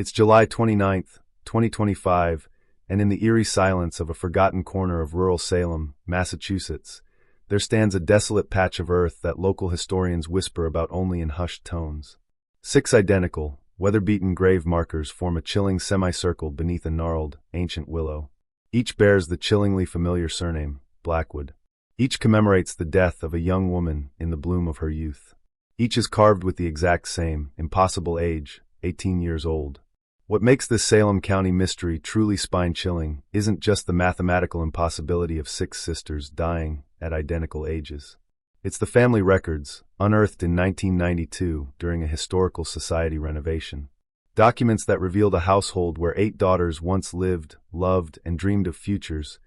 It's July 29th, 2025, and in the eerie silence of a forgotten corner of rural Salem, Massachusetts, there stands a desolate patch of earth that local historians whisper about only in hushed tones. 6 identical, weather-beaten grave markers form a chilling semicircle beneath a gnarled, ancient willow. Each bears the chillingly familiar surname, Blackwood. Each commemorates the death of a young woman in the bloom of her youth. Each is carved with the exact same, impossible age, 18 years old. What makes this Salem County mystery truly spine-chilling isn't just the mathematical impossibility of 6 sisters dying at identical ages. It's the family records, unearthed in 1992 during a historical society renovation. Documents that revealed a household where 8 daughters once lived, loved, and dreamed of futures,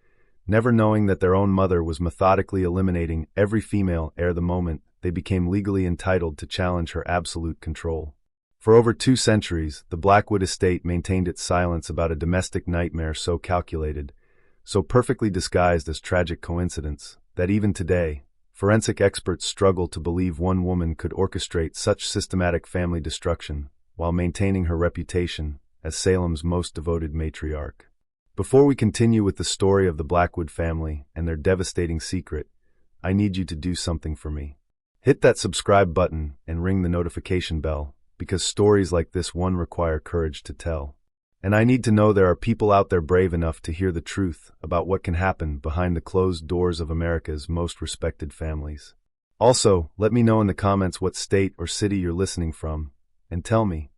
never knowing that their own mother was methodically eliminating every female ere the moment they became legally entitled to challenge her absolute control. For over 2 centuries, the Blackwood estate maintained its silence about a domestic nightmare so calculated, so perfectly disguised as tragic coincidence, that even today, forensic experts struggle to believe one woman could orchestrate such systematic family destruction while maintaining her reputation as Salem's most devoted matriarch. Before we continue with the story of the Blackwood family and their devastating secret, I need you to do something for me. Hit that subscribe button and ring the notification bell, because stories like this one require courage to tell. And I need to know there are people out there brave enough to hear the truth about what can happen behind the closed doors of America's most respected families. Also, let me know in the comments what state or city you're listening from, and tell me,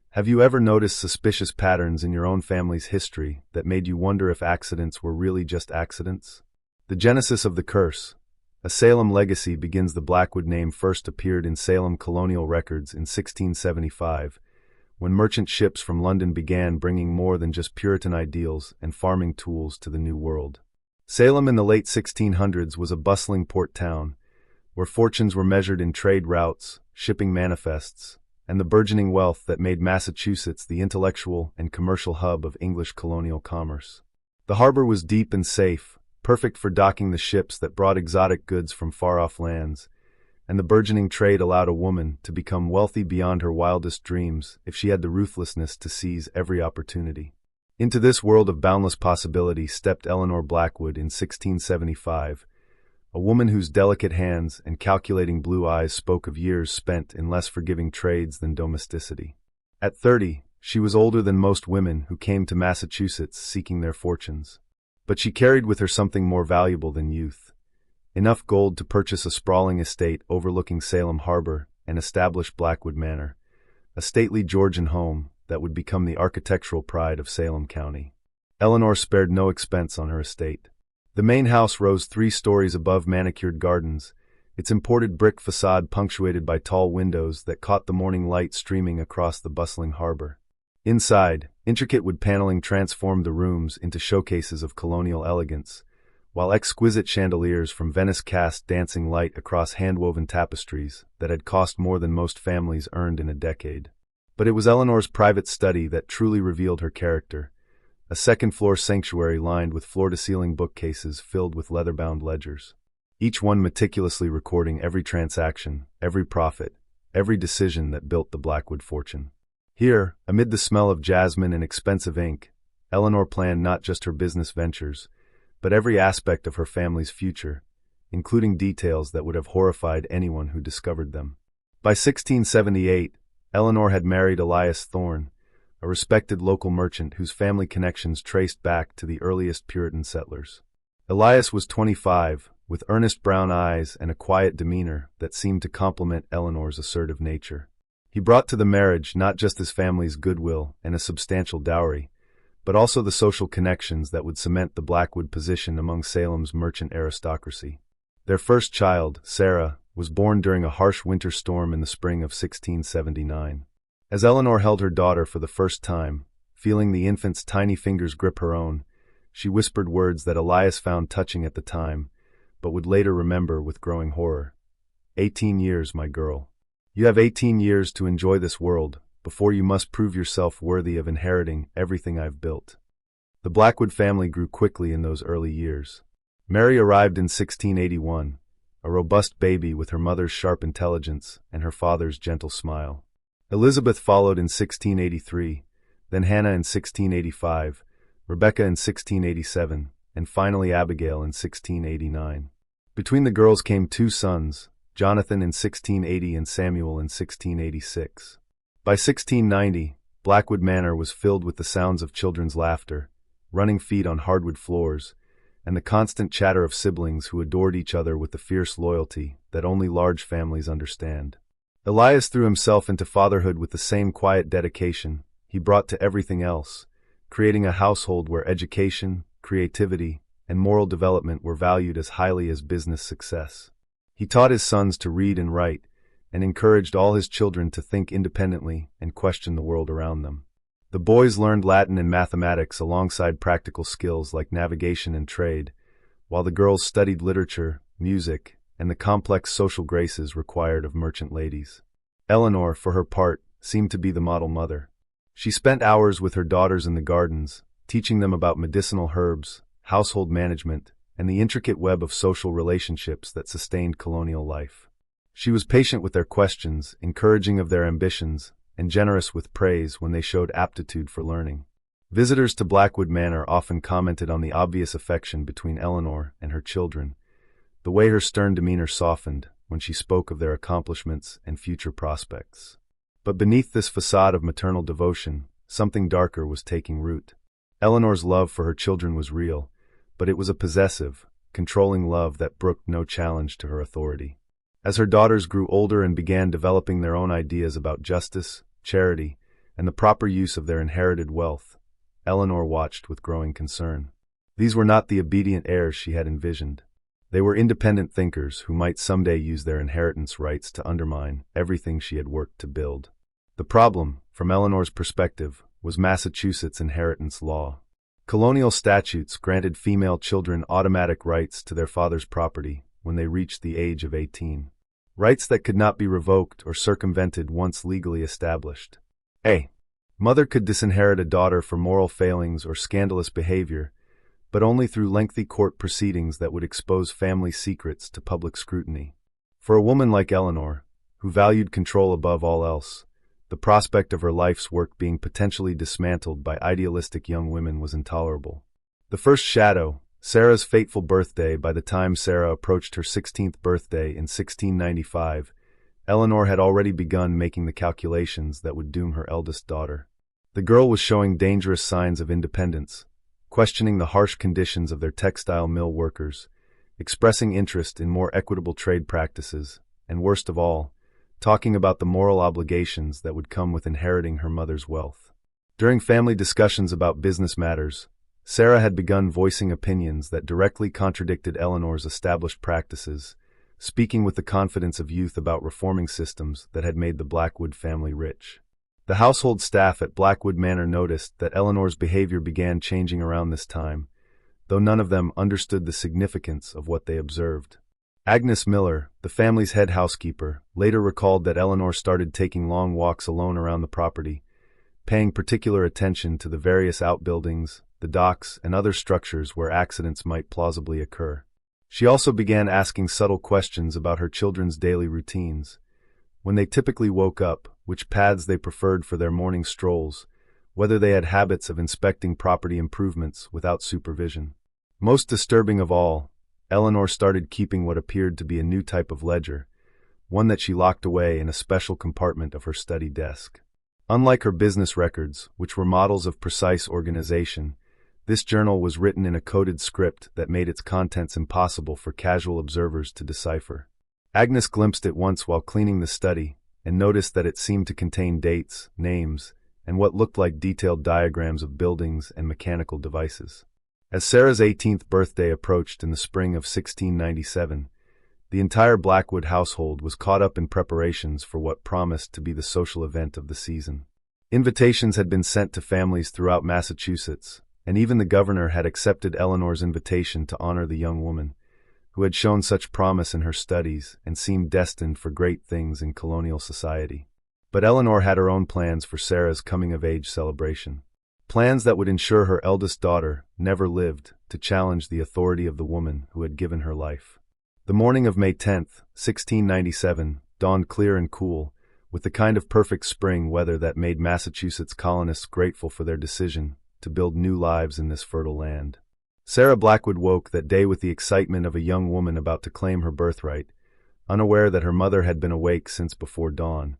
have you ever noticed suspicious patterns in your own family's history that made you wonder if accidents were really just accidents? The genesis of the curse, a Salem legacy, begins. The Blackwood name first appeared in Salem colonial records in 1675, when merchant ships from London began bringing more than just Puritan ideals and farming tools to the New World. Salem in the late 1600s was a bustling port town, where fortunes were measured in trade routes, shipping manifests, and the burgeoning wealth that made Massachusetts the intellectual and commercial hub of English colonial commerce. The harbor was deep and safe, perfect for docking the ships that brought exotic goods from far-off lands, and the burgeoning trade allowed a woman to become wealthy beyond her wildest dreams if she had the ruthlessness to seize every opportunity. Into this world of boundless possibility stepped Eleanor Blackwood in 1675, a woman whose delicate hands and calculating blue eyes spoke of years spent in less forgiving trades than domesticity. At 30, she was older than most women who came to Massachusetts seeking their fortunes. But she carried with her something more valuable than youth: enough gold to purchase a sprawling estate overlooking Salem Harbor and establish Blackwood Manor, a stately Georgian home that would become the architectural pride of Salem County. Eleanor spared no expense on her estate. The main house rose 3 stories above manicured gardens, its imported brick façade punctuated by tall windows that caught the morning light streaming across the bustling harbor. Inside, intricate wood paneling transformed the rooms into showcases of colonial elegance, while exquisite chandeliers from Venice cast dancing light across hand-woven tapestries that had cost more than most families earned in a decade. But it was Eleanor's private study that truly revealed her character, a second-floor sanctuary lined with floor-to-ceiling bookcases filled with leather-bound ledgers, each one meticulously recording every transaction, every profit, every decision that built the Blackwood fortune. Here, amid the smell of jasmine and expensive ink, Eleanor planned not just her business ventures, but every aspect of her family's future, including details that would have horrified anyone who discovered them. By 1678, Eleanor had married Elias Thorne, a respected local merchant whose family connections traced back to the earliest Puritan settlers. Elias was 25, with earnest brown eyes and a quiet demeanor that seemed to complement Eleanor's assertive nature. He brought to the marriage not just his family's goodwill and a substantial dowry, but also the social connections that would cement the Blackwood position among Salem's merchant aristocracy. Their first child, Sarah, was born during a harsh winter storm in the spring of 1679. As Eleanor held her daughter for the first time, feeling the infant's tiny fingers grip her own, she whispered words that Elias found touching at the time, but would later remember with growing horror. 18 years, my girl. You have 18 years to enjoy this world, before you must prove yourself worthy of inheriting everything I've built. The Blackwood family grew quickly in those early years. Mary arrived in 1681, a robust baby with her mother's sharp intelligence and her father's gentle smile. Elizabeth followed in 1683, then Hannah in 1685, Rebecca in 1687, and finally Abigail in 1689. Between the girls came two sons, Jonathan in 1680 and Samuel in 1686. By 1690, Blackwood Manor was filled with the sounds of children's laughter, running feet on hardwood floors, and the constant chatter of siblings who adored each other with the fierce loyalty that only large families understand. Elias threw himself into fatherhood with the same quiet dedication he brought to everything else, creating a household where education, creativity, and moral development were valued as highly as business success. He taught his sons to read and write, and encouraged all his children to think independently and question the world around them. The boys learned Latin and mathematics alongside practical skills like navigation and trade, while the girls studied literature, music, and the complex social graces required of merchant ladies. Eleanor, for her part, seemed to be the model mother. She spent hours with her daughters in the gardens, teaching them about medicinal herbs, household management, and the intricate web of social relationships that sustained colonial life. She was patient with their questions, encouraging of their ambitions, and generous with praise when they showed aptitude for learning. Visitors to Blackwood Manor often commented on the obvious affection between Eleanor and her children, the way her stern demeanor softened when she spoke of their accomplishments and future prospects. But beneath this facade of maternal devotion, something darker was taking root. Eleanor's love for her children was real, but it was a possessive, controlling love that brooked no challenge to her authority. As her daughters grew older and began developing their own ideas about justice, charity, and the proper use of their inherited wealth, Eleanor watched with growing concern. These were not the obedient heirs she had envisioned. They were independent thinkers who might someday use their inheritance rights to undermine everything she had worked to build. The problem, from Eleanor's perspective, was Massachusetts' inheritance law. Colonial statutes granted female children automatic rights to their father's property when they reached the age of 18. Rights that could not be revoked or circumvented once legally established. A mother could disinherit a daughter for moral failings or scandalous behavior, but only through lengthy court proceedings that would expose family secrets to public scrutiny. For a woman like Eleanor, who valued control above all else, the prospect of her life's work being potentially dismantled by idealistic young women was intolerable. The first shadow, Sarah's fateful birthday. By the time Sarah approached her 16th birthday in 1695, Eleanor had already begun making the calculations that would doom her eldest daughter. The girl was showing dangerous signs of independence, questioning the harsh conditions of their textile mill workers, expressing interest in more equitable trade practices, and worst of all, talking about the moral obligations that would come with inheriting her mother's wealth. During family discussions about business matters, Sarah had begun voicing opinions that directly contradicted Eleanor's established practices, speaking with the confidence of youth about reforming systems that had made the Blackwood family rich. The household staff at Blackwood Manor noticed that Eleanor's behavior began changing around this time, though none of them understood the significance of what they observed. Agnes Miller, the family's head housekeeper, later recalled that Eleanor started taking long walks alone around the property, paying particular attention to the various outbuildings, the docks, and other structures where accidents might plausibly occur. She also began asking subtle questions about her children's daily routines, when they typically woke up, which paths they preferred for their morning strolls, whether they had habits of inspecting property improvements without supervision. Most disturbing of all, Eleanor started keeping what appeared to be a new type of ledger, one that she locked away in a special compartment of her study desk. Unlike her business records, which were models of precise organization, this journal was written in a coded script that made its contents impossible for casual observers to decipher. Agnes glimpsed it once while cleaning the study, and noticed that it seemed to contain dates, names, and what looked like detailed diagrams of buildings and mechanical devices. As Sarah's 18th birthday approached in the spring of 1697, the entire Blackwood household was caught up in preparations for what promised to be the social event of the season. Invitations had been sent to families throughout Massachusetts, and even the governor had accepted Eleanor's invitation to honor the young woman, who had shown such promise in her studies and seemed destined for great things in colonial society. But Eleanor had her own plans for Sarah's coming-of-age celebration. Plans that would ensure her eldest daughter never lived to challenge the authority of the woman who had given her life. The morning of May 10, 1697, dawned clear and cool, with the kind of perfect spring weather that made Massachusetts colonists grateful for their decision to build new lives in this fertile land. Sarah Blackwood woke that day with the excitement of a young woman about to claim her birthright, unaware that her mother had been awake since before dawn,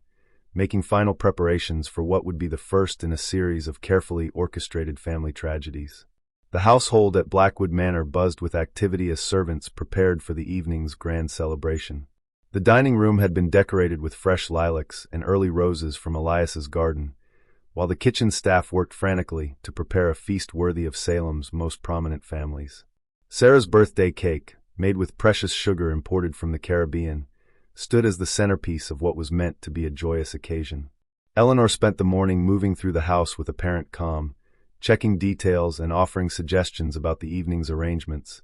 making final preparations for what would be the first in a series of carefully orchestrated family tragedies. The household at Blackwood Manor buzzed with activity as servants prepared for the evening's grand celebration. The dining room had been decorated with fresh lilacs and early roses from Elias's garden, while the kitchen staff worked frantically to prepare a feast worthy of Salem's most prominent families. Sarah's birthday cake, made with precious sugar imported from the Caribbean, stood as the centerpiece of what was meant to be a joyous occasion. Eleanor spent the morning moving through the house with apparent calm, checking details and offering suggestions about the evening's arrangements,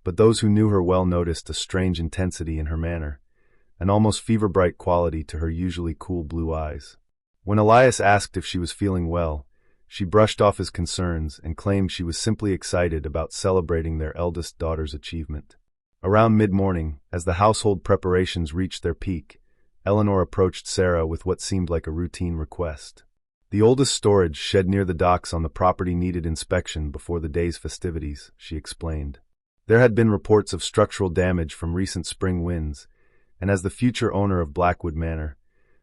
but those who knew her well noticed a strange intensity in her manner, an almost fever-bright quality to her usually cool blue eyes. When Elias asked if she was feeling well, she brushed off his concerns and claimed she was simply excited about celebrating their eldest daughter's achievement. Around mid-morning, as the household preparations reached their peak, Eleanor approached Sarah with what seemed like a routine request. The oldest storage shed near the docks on the property needed inspection before the day's festivities, she explained. There had been reports of structural damage from recent spring winds, and as the future owner of Blackwood Manor,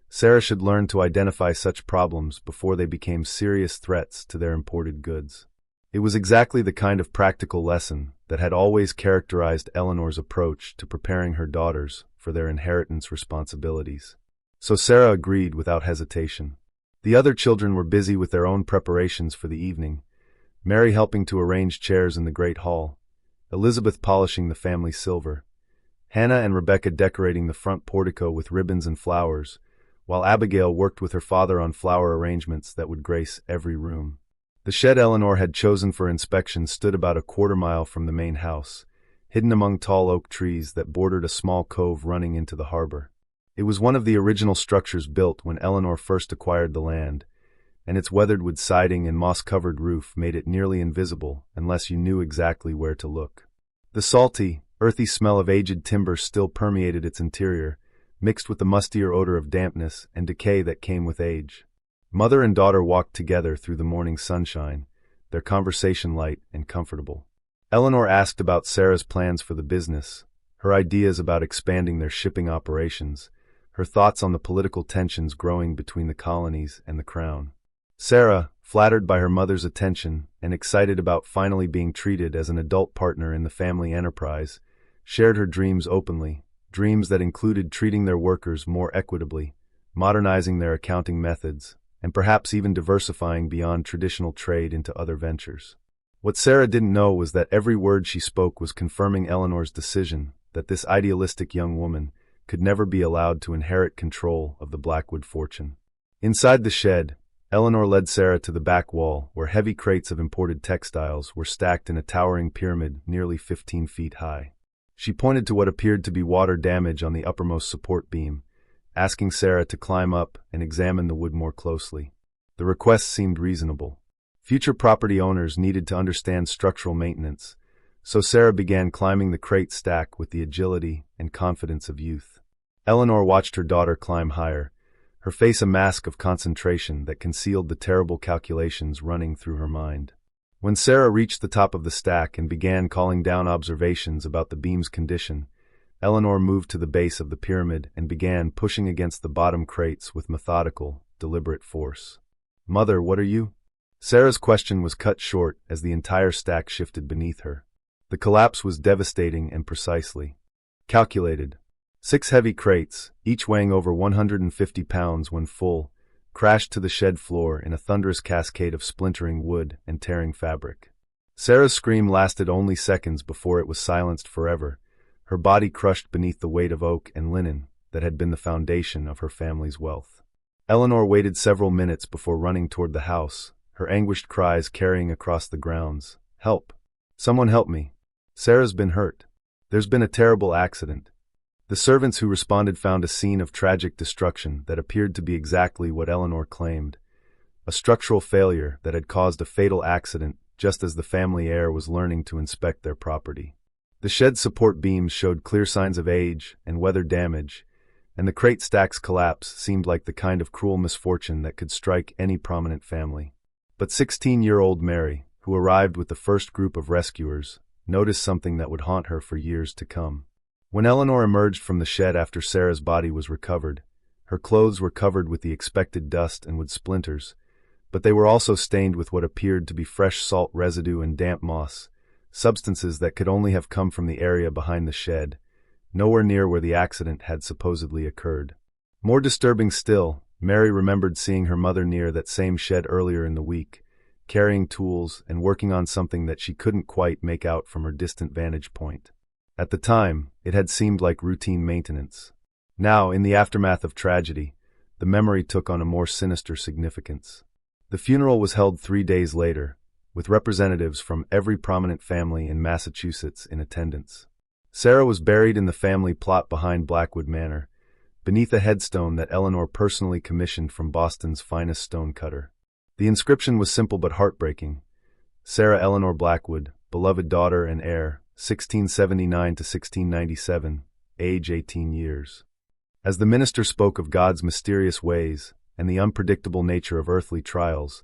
Sarah should learn to identify such problems before they became serious threats to their imported goods. It was exactly the kind of practical lesson that had always characterized Eleanor's approach to preparing her daughters for their inheritance responsibilities. So Sarah agreed without hesitation. The other children were busy with their own preparations for the evening, Mary helping to arrange chairs in the great hall, Elizabeth polishing the family silver, Hannah and Rebecca decorating the front portico with ribbons and flowers, while Abigail worked with her father on flower arrangements that would grace every room. The shed Eleanor had chosen for inspection stood about a quarter-mile from the main house, hidden among tall oak trees that bordered a small cove running into the harbor. It was one of the original structures built when Eleanor first acquired the land, and its weathered-wood siding and moss-covered roof made it nearly invisible unless you knew exactly where to look. The salty, earthy smell of aged timber still permeated its interior, mixed with the mustier odor of dampness and decay that came with age. Mother and daughter walked together through the morning sunshine, their conversation light and comfortable. Eleanor asked about Sarah's plans for the business, her ideas about expanding their shipping operations, her thoughts on the political tensions growing between the colonies and the Crown. Sarah, flattered by her mother's attention and excited about finally being treated as an adult partner in the family enterprise, shared her dreams openly, dreams that included treating their workers more equitably, modernizing their accounting methods, and perhaps even diversifying beyond traditional trade into other ventures. What Sarah didn't know was that every word she spoke was confirming Eleanor's decision that this idealistic young woman could never be allowed to inherit control of the Blackwood fortune. Inside the shed, Eleanor led Sarah to the back wall, where heavy crates of imported textiles were stacked in a towering pyramid nearly 15 feet high. She pointed to what appeared to be water damage on the uppermost support beam, asking Sarah to climb up and examine the wood more closely. The request seemed reasonable. Future property owners needed to understand structural maintenance, so Sarah began climbing the crate stack with the agility and confidence of youth. Eleanor watched her daughter climb higher, her face a mask of concentration that concealed the terrible calculations running through her mind. When Sarah reached the top of the stack and began calling down observations about the beam's condition, Eleanor moved to the base of the pyramid and began pushing against the bottom crates with methodical, deliberate force. "Mother, what are you?" Sarah's question was cut short as the entire stack shifted beneath her. The collapse was devastating and precisely calculated. 6 heavy crates, each weighing over 150 pounds when full, crashed to the shed floor in a thunderous cascade of splintering wood and tearing fabric. Sarah's scream lasted only seconds before it was silenced forever, her body crushed beneath the weight of oak and linen that had been the foundation of her family's wealth. Eleanor waited several minutes before running toward the house, her anguished cries carrying across the grounds. "Help! Someone help me! Sarah's been hurt. There's been a terrible accident." The servants who responded found a scene of tragic destruction that appeared to be exactly what Eleanor claimed, a structural failure that had caused a fatal accident just as the family heir was learning to inspect their property. The shed's support beams showed clear signs of age and weather damage, and the crate stack's collapse seemed like the kind of cruel misfortune that could strike any prominent family. But 16-year-old Mary, who arrived with the first group of rescuers, noticed something that would haunt her for years to come. When Eleanor emerged from the shed after Sarah's body was recovered, her clothes were covered with the expected dust and wood splinters, but they were also stained with what appeared to be fresh salt residue and damp moss, substances that could only have come from the area behind the shed, nowhere near where the accident had supposedly occurred. More disturbing still, Mary remembered seeing her mother near that same shed earlier in the week, carrying tools and working on something that she couldn't quite make out from her distant vantage point. At the time, it had seemed like routine maintenance. Now, in the aftermath of tragedy, the memory took on a more sinister significance. The funeral was held 3 days later, with representatives from every prominent family in Massachusetts in attendance. Sarah was buried in the family plot behind Blackwood Manor, beneath a headstone that Eleanor personally commissioned from Boston's finest stonecutter. The inscription was simple but heartbreaking. Sarah Eleanor Blackwood, beloved daughter and heir, 1679 to 1697, age 18 years. As the minister spoke of God's mysterious ways and the unpredictable nature of earthly trials,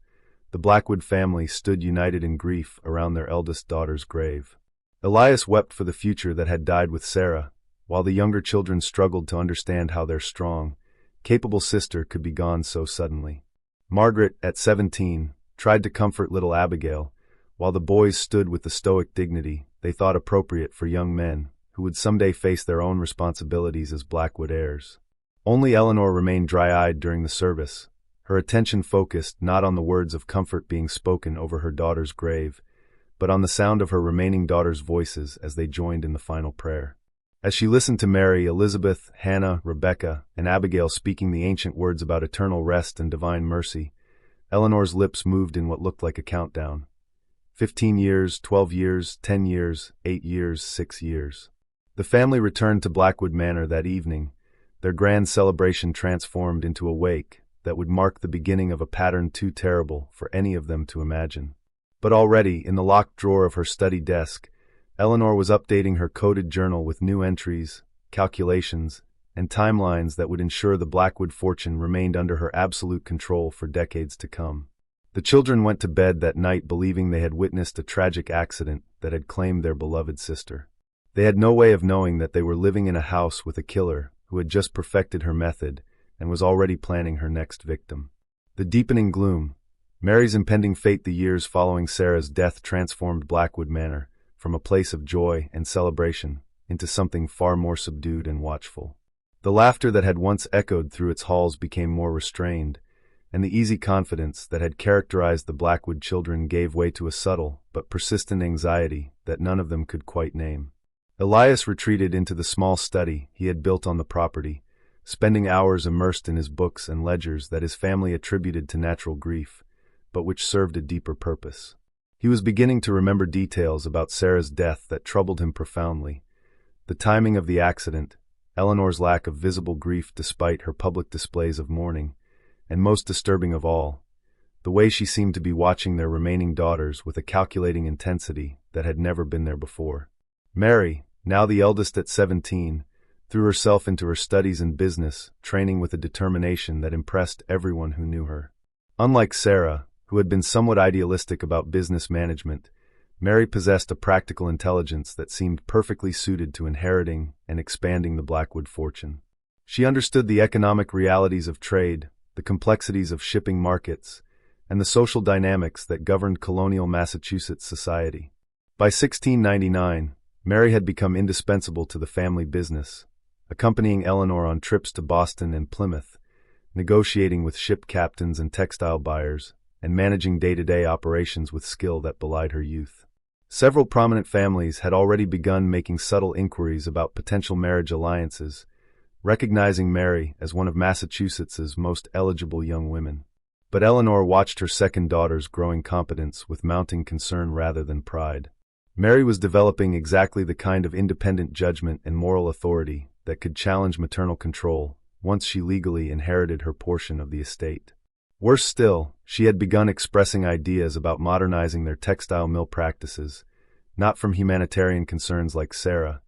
the Blackwood family stood united in grief around their eldest daughter's grave. Elias wept for the future that had died with Sarah, while the younger children struggled to understand how their strong, capable sister could be gone so suddenly. Margaret, at 17, tried to comfort little Abigail, while the boys stood with the stoic dignity they thought appropriate for young men who would someday face their own responsibilities as Blackwood heirs. Only Eleanor remained dry-eyed during the service, her attention focused not on the words of comfort being spoken over her daughter's grave, but on the sound of her remaining daughters' voices as they joined in the final prayer. As she listened to Mary, Elizabeth, Hannah, Rebecca, and Abigail speaking the ancient words about eternal rest and divine mercy, Eleanor's lips moved in what looked like a countdown. 15 years, 12 years, 10 years, 8 years, 6 years. The family returned to Blackwood Manor that evening, their grand celebration transformed into a wake that would mark the beginning of a pattern too terrible for any of them to imagine. But already, in the locked drawer of her study desk, Eleanor was updating her coded journal with new entries, calculations, and timelines that would ensure the Blackwood fortune remained under her absolute control for decades to come. The children went to bed that night believing they had witnessed a tragic accident that had claimed their beloved sister. They had no way of knowing that they were living in a house with a killer who had just perfected her method and was already planning her next victim. The deepening gloom, Mary's impending fate. The years following Sarah's death transformed Blackwood Manor from a place of joy and celebration into something far more subdued and watchful. The laughter that had once echoed through its halls became more restrained, and the easy confidence that had characterized the Blackwood children gave way to a subtle but persistent anxiety that none of them could quite name. Elias retreated into the small study he had built on the property, spending hours immersed in his books and ledgers that his family attributed to natural grief, but which served a deeper purpose. He was beginning to remember details about Sarah's death that troubled him profoundly. The timing of the accident, Eleanor's lack of visible grief despite her public displays of mourning, and most disturbing of all, the way she seemed to be watching their remaining daughters with a calculating intensity that had never been there before. Mary, now the eldest at 17, threw herself into her studies and business, training with a determination that impressed everyone who knew her. Unlike Sarah, who had been somewhat idealistic about business management, Mary possessed a practical intelligence that seemed perfectly suited to inheriting and expanding the Blackwood fortune. She understood the economic realities of trade, the complexities of shipping markets, and the social dynamics that governed colonial Massachusetts society. By 1699, Mary had become indispensable to the family business, accompanying Eleanor on trips to Boston and Plymouth, negotiating with ship captains and textile buyers, and managing day-to-day operations with skill that belied her youth. Several prominent families had already begun making subtle inquiries about potential marriage alliances, recognizing Mary as one of Massachusetts's most eligible young women. But Eleanor watched her second daughter's growing competence with mounting concern rather than pride. Mary was developing exactly the kind of independent judgment and moral authority that could challenge maternal control once she legally inherited her portion of the estate. Worse still, she had begun expressing ideas about modernizing their textile mill practices, not from humanitarian concerns like Sarah,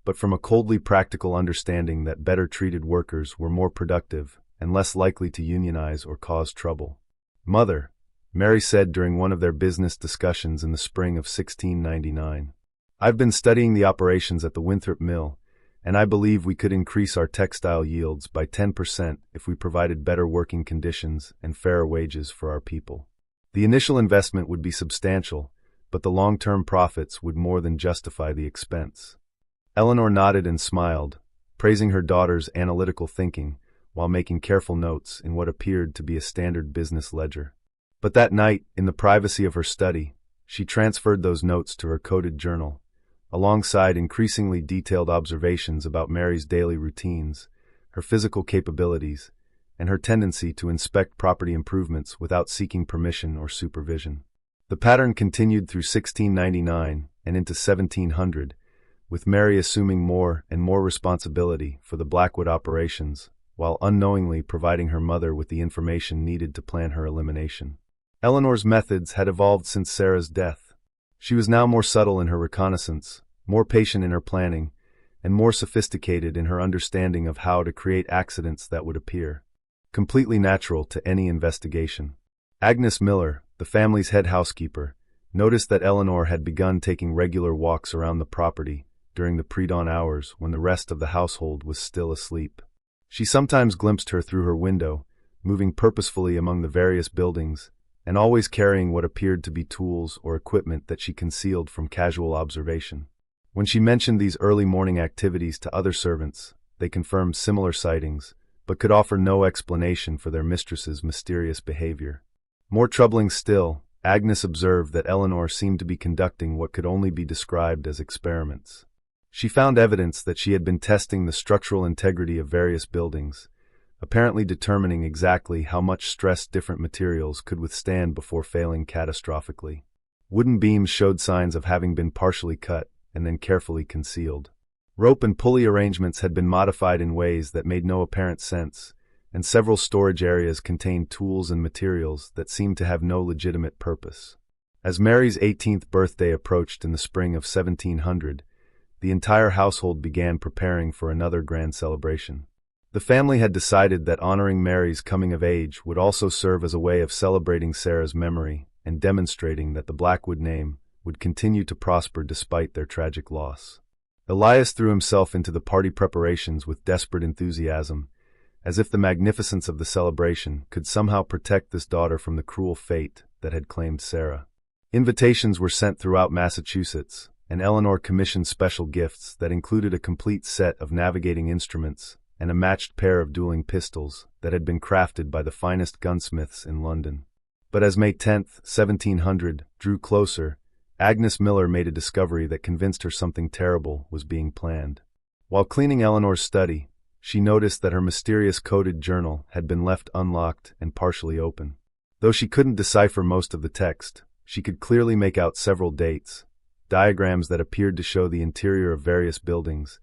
but from a coldly practical understanding that better-treated workers were more productive and less likely to unionize or cause trouble. "Mother," Mary said during one of their business discussions in the spring of 1699, "I've been studying the operations at the Winthrop Mill, and I believe we could increase our textile yields by 10% if we provided better working conditions and fairer wages for our people. The initial investment would be substantial, but the long-term profits would more than justify the expense." Eleanor nodded and smiled, praising her daughter's analytical thinking while making careful notes in what appeared to be a standard business ledger. But that night, in the privacy of her study, she transferred those notes to her coded journal, alongside increasingly detailed observations about Mary's daily routines, her physical capabilities, and her tendency to inspect property improvements without seeking permission or supervision. The pattern continued through 1699 and into 1700, with Mary assuming more and more responsibility for the Blackwood operations, while unknowingly providing her mother with the information needed to plan her elimination. Eleanor's methods had evolved since Sarah's death. She was now more subtle in her reconnaissance, more patient in her planning, and more sophisticated in her understanding of how to create accidents that would appear completely natural to any investigation. Agnes Miller, the family's head housekeeper, noticed that Eleanor had begun taking regular walks around the property during the pre-dawn hours when the rest of the household was still asleep. She sometimes glimpsed her through her window, moving purposefully among the various buildings, and always carrying what appeared to be tools or equipment that she concealed from casual observation. When she mentioned these early morning activities to other servants, they confirmed similar sightings, but could offer no explanation for their mistress's mysterious behavior. More troubling still, Agnes observed that Eleanor seemed to be conducting what could only be described as experiments. She found evidence that she had been testing the structural integrity of various buildings, apparently determining exactly how much stress different materials could withstand before failing catastrophically. Wooden beams showed signs of having been partially cut and then carefully concealed. Rope and pulley arrangements had been modified in ways that made no apparent sense, and several storage areas contained tools and materials that seemed to have no legitimate purpose. As Mary's 18th birthday approached in the spring of 1700, the entire household began preparing for another grand celebration. The family had decided that honoring Mary's coming of age would also serve as a way of celebrating Sarah's memory and demonstrating that the Blackwood name would continue to prosper despite their tragic loss. Elias threw himself into the party preparations with desperate enthusiasm, as if the magnificence of the celebration could somehow protect this daughter from the cruel fate that had claimed Sarah. Invitations were sent throughout Massachusetts, and Eleanor commissioned special gifts that included a complete set of navigating instruments and a matched pair of dueling pistols that had been crafted by the finest gunsmiths in London. But as May 10, 1700, drew closer, Agnes Miller made a discovery that convinced her something terrible was being planned. While cleaning Eleanor's study, she noticed that her mysterious coded journal had been left unlocked and partially open. Though she couldn't decipher most of the text, she could clearly make out several dates, diagrams that appeared to show the interior of various buildings,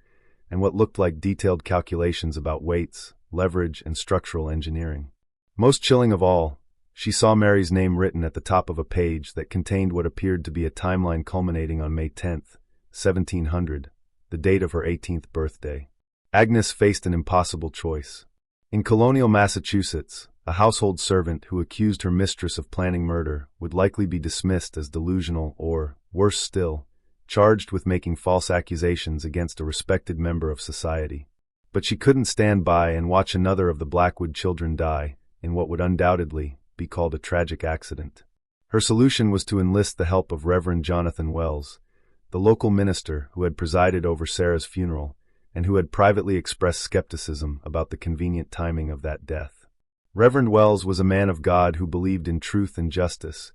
and what looked like detailed calculations about weights, leverage, and structural engineering. Most chilling of all, she saw Mary's name written at the top of a page that contained what appeared to be a timeline culminating on May 10, 1700, the date of her 18th birthday. Agnes faced an impossible choice. In colonial Massachusetts, a household servant who accused her mistress of planning murder would likely be dismissed as delusional or, worse still, charged with making false accusations against a respected member of society. But she couldn't stand by and watch another of the Blackwood children die in what would undoubtedly be called a tragic accident. Her solution was to enlist the help of Reverend Jonathan Wells, the local minister who had presided over Sarah's funeral and who had privately expressed skepticism about the convenient timing of that death. Reverend Wells was a man of God who believed in truth and justice,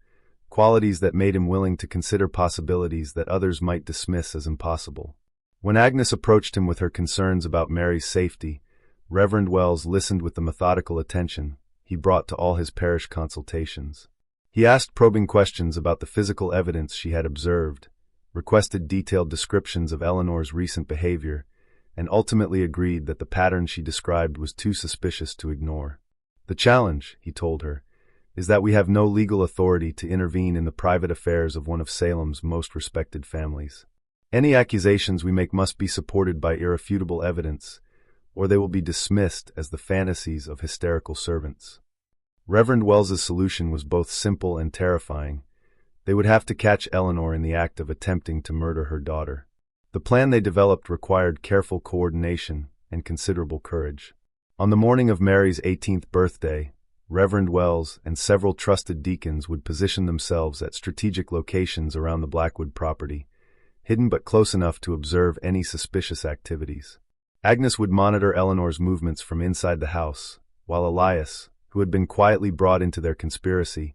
qualities that made him willing to consider possibilities that others might dismiss as impossible. When Agnes approached him with her concerns about Mary's safety, Reverend Wells listened with the methodical attention he brought to all his parish consultations. He asked probing questions about the physical evidence she had observed, requested detailed descriptions of Eleanor's recent behavior, and ultimately agreed that the pattern she described was too suspicious to ignore. "The challenge," he told her, "is that we have no legal authority to intervene in the private affairs of one of Salem's most respected families. Any accusations we make must be supported by irrefutable evidence, or they will be dismissed as the fantasies of hysterical servants. Reverend Wells's solution was both simple and terrifying. They would have to catch Eleanor in the act of attempting to murder her daughter. The plan they developed required careful coordination and considerable courage. On the morning of Mary's 18th birthday, Reverend Wells and several trusted deacons would position themselves at strategic locations around the Blackwood property, hidden but close enough to observe any suspicious activities. Agnes would monitor Eleanor's movements from inside the house, while Elias, who had been quietly brought into their conspiracy,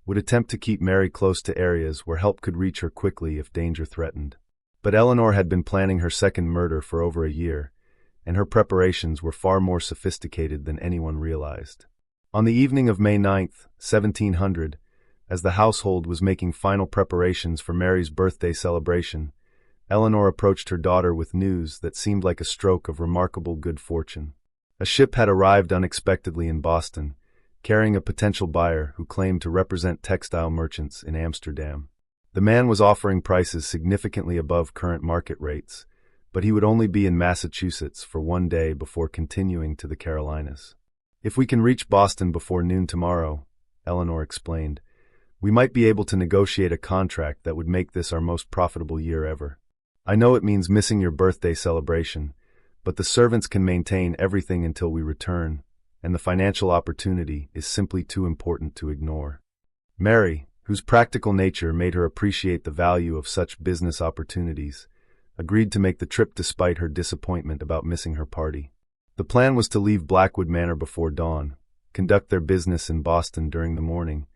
would attempt to keep Mary close to areas where help could reach her quickly if danger threatened. But Eleanor had been planning her second murder for over a year, and her preparations were far more sophisticated than anyone realized. On the evening of May 9, 1700, as the household was making final preparations for Mary's birthday celebration, Eleanor approached her daughter with news that seemed like a stroke of remarkable good fortune. A ship had arrived unexpectedly in Boston, carrying a potential buyer who claimed to represent textile merchants in Amsterdam. The man was offering prices significantly above current market rates, but he would only be in Massachusetts for one day before continuing to the Carolinas. "If we can reach Boston before noon tomorrow," Eleanor explained, "we might be able to negotiate a contract that would make this our most profitable year ever. I know it means missing your birthday celebration, but the servants can maintain everything until we return, and the financial opportunity is simply too important to ignore." Mary, whose practical nature made her appreciate the value of such business opportunities, agreed to make the trip despite her disappointment about missing her party. The plan was to leave Blackwood Manor before dawn, conduct their business in Boston during the morning,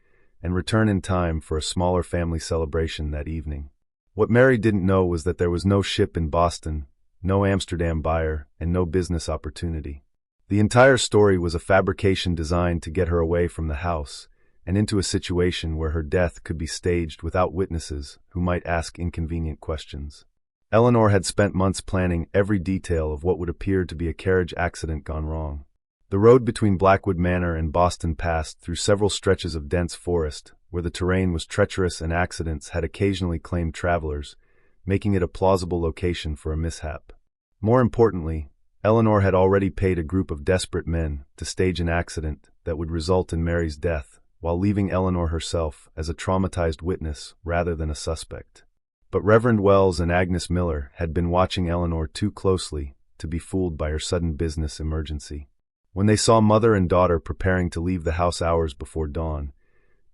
and return in time for a smaller family celebration that evening. What Mary didn't know was that there was no ship in Boston, no Amsterdam buyer, and no business opportunity. The entire story was a fabrication designed to get her away from the house and into a situation where her death could be staged without witnesses who might ask inconvenient questions. Eleanor had spent months planning every detail of what would appear to be a carriage accident gone wrong. The road between Blackwood Manor and Boston passed through several stretches of dense forest, where the terrain was treacherous and accidents had occasionally claimed travelers, making it a plausible location for a mishap. More importantly, Eleanor had already paid a group of desperate men to stage an accident that would result in Mary's death, while leaving Eleanor herself as a traumatized witness rather than a suspect. But Reverend Wells and Agnes Miller had been watching Eleanor too closely to be fooled by her sudden business emergency. When they saw mother and daughter preparing to leave the house hours before dawn,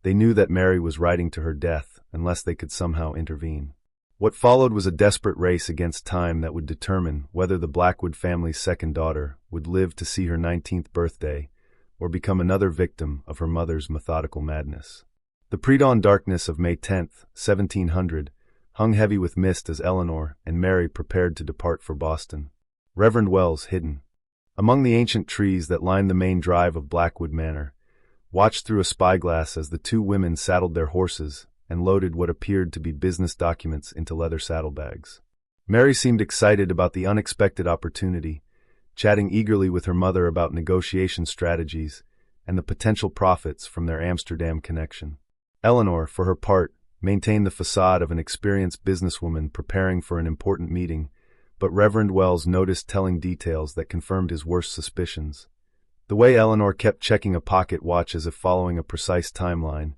they knew that Mary was riding to her death unless they could somehow intervene. What followed was a desperate race against time that would determine whether the Blackwood family's second daughter would live to see her 19th birthday or become another victim of her mother's methodical madness. The pre-dawn darkness of May 10, 1700, hung heavy with mist as Eleanor and Mary prepared to depart for Boston. Reverend Wells, hidden among the ancient trees that lined the main drive of Blackwood Manor, watched through a spyglass as the two women saddled their horses and loaded what appeared to be business documents into leather saddlebags. Mary seemed excited about the unexpected opportunity, chatting eagerly with her mother about negotiation strategies and the potential profits from their Amsterdam connection. Eleanor, for her part, maintained the façade of an experienced businesswoman preparing for an important meeting, but Reverend Wells noticed telling details that confirmed his worst suspicions. The way Eleanor kept checking a pocket watch as if following a precise timeline,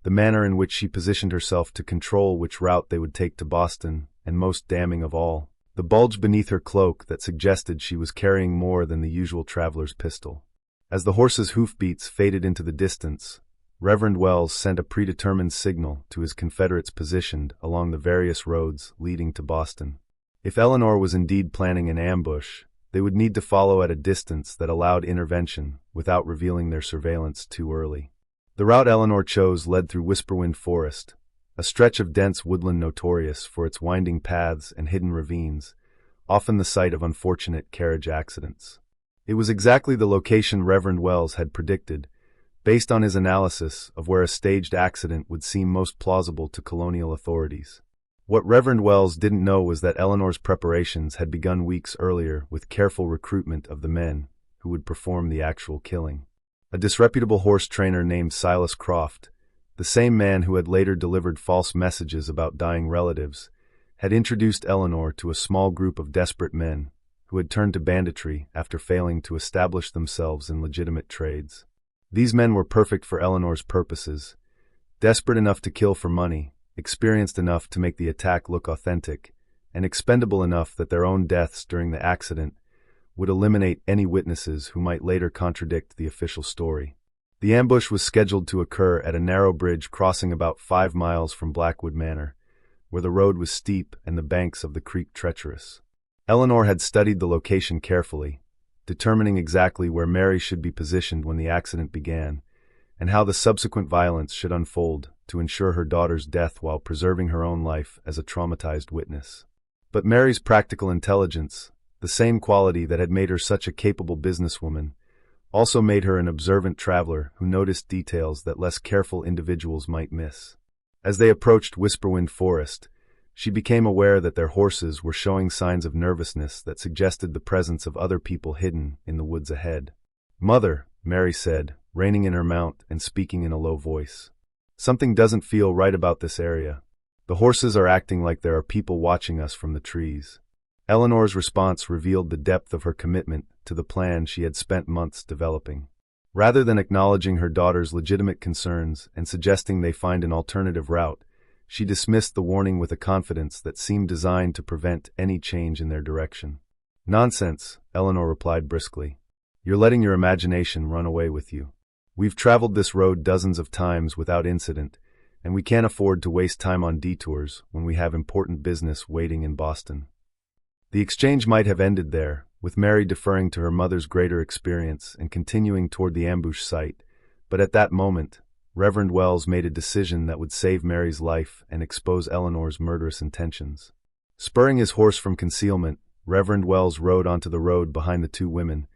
the manner in which she positioned herself to control which route they would take to Boston, and most damning of all, the bulge beneath her cloak that suggested she was carrying more than the usual traveler's pistol. As the horse's hoofbeats faded into the distance, Reverend Wells sent a predetermined signal to his Confederates positioned along the various roads leading to Boston. If Eleanor was indeed planning an ambush, they would need to follow at a distance that allowed intervention without revealing their surveillance too early. The route Eleanor chose led through Whisperwind Forest, a stretch of dense woodland notorious for its winding paths and hidden ravines, often the site of unfortunate carriage accidents. It was exactly the location Reverend Wells had predicted, based on his analysis of where a staged accident would seem most plausible to colonial authorities. What Reverend Wells didn't know was that Eleanor's preparations had begun weeks earlier with careful recruitment of the men who would perform the actual killing. A disreputable horse trainer named Silas Croft, the same man who had later delivered false messages about dying relatives, had introduced Eleanor to a small group of desperate men who had turned to banditry after failing to establish themselves in legitimate trades. These men were perfect for Eleanor's purposes, desperate enough to kill for money, experienced enough to make the attack look authentic, and expendable enough that their own deaths during the accident would eliminate any witnesses who might later contradict the official story. The ambush was scheduled to occur at a narrow bridge crossing about 5 miles from Blackwood Manor, where the road was steep and the banks of the creek treacherous. Eleanor had studied the location carefully, determining exactly where Mary should be positioned when the accident began, and how the subsequent violence should unfold to ensure her daughter's death while preserving her own life as a traumatized witness. But Mary's practical intelligence, the same quality that had made her such a capable businesswoman, also made her an observant traveler who noticed details that less careful individuals might miss. As they approached Whisperwind Forest, she became aware that their horses were showing signs of nervousness that suggested the presence of other people hidden in the woods ahead. "Mother," Mary said, reining in her mount and speaking in a low voice. "Something doesn't feel right about this area. The horses are acting like there are people watching us from the trees." Eleanor's response revealed the depth of her commitment to the plan she had spent months developing. Rather than acknowledging her daughter's legitimate concerns and suggesting they find an alternative route, she dismissed the warning with a confidence that seemed designed to prevent any change in their direction. "Nonsense," Eleanor replied briskly. "You're letting your imagination run away with you. We've traveled this road dozens of times without incident, and we can't afford to waste time on detours when we have important business waiting in Boston." The exchange might have ended there, with Mary deferring to her mother's greater experience and continuing toward the ambush site, but at that moment, Reverend Wells made a decision that would save Mary's life and expose Eleanor's murderous intentions. Spurring his horse from concealment, Reverend Wells rode onto the road behind the two women,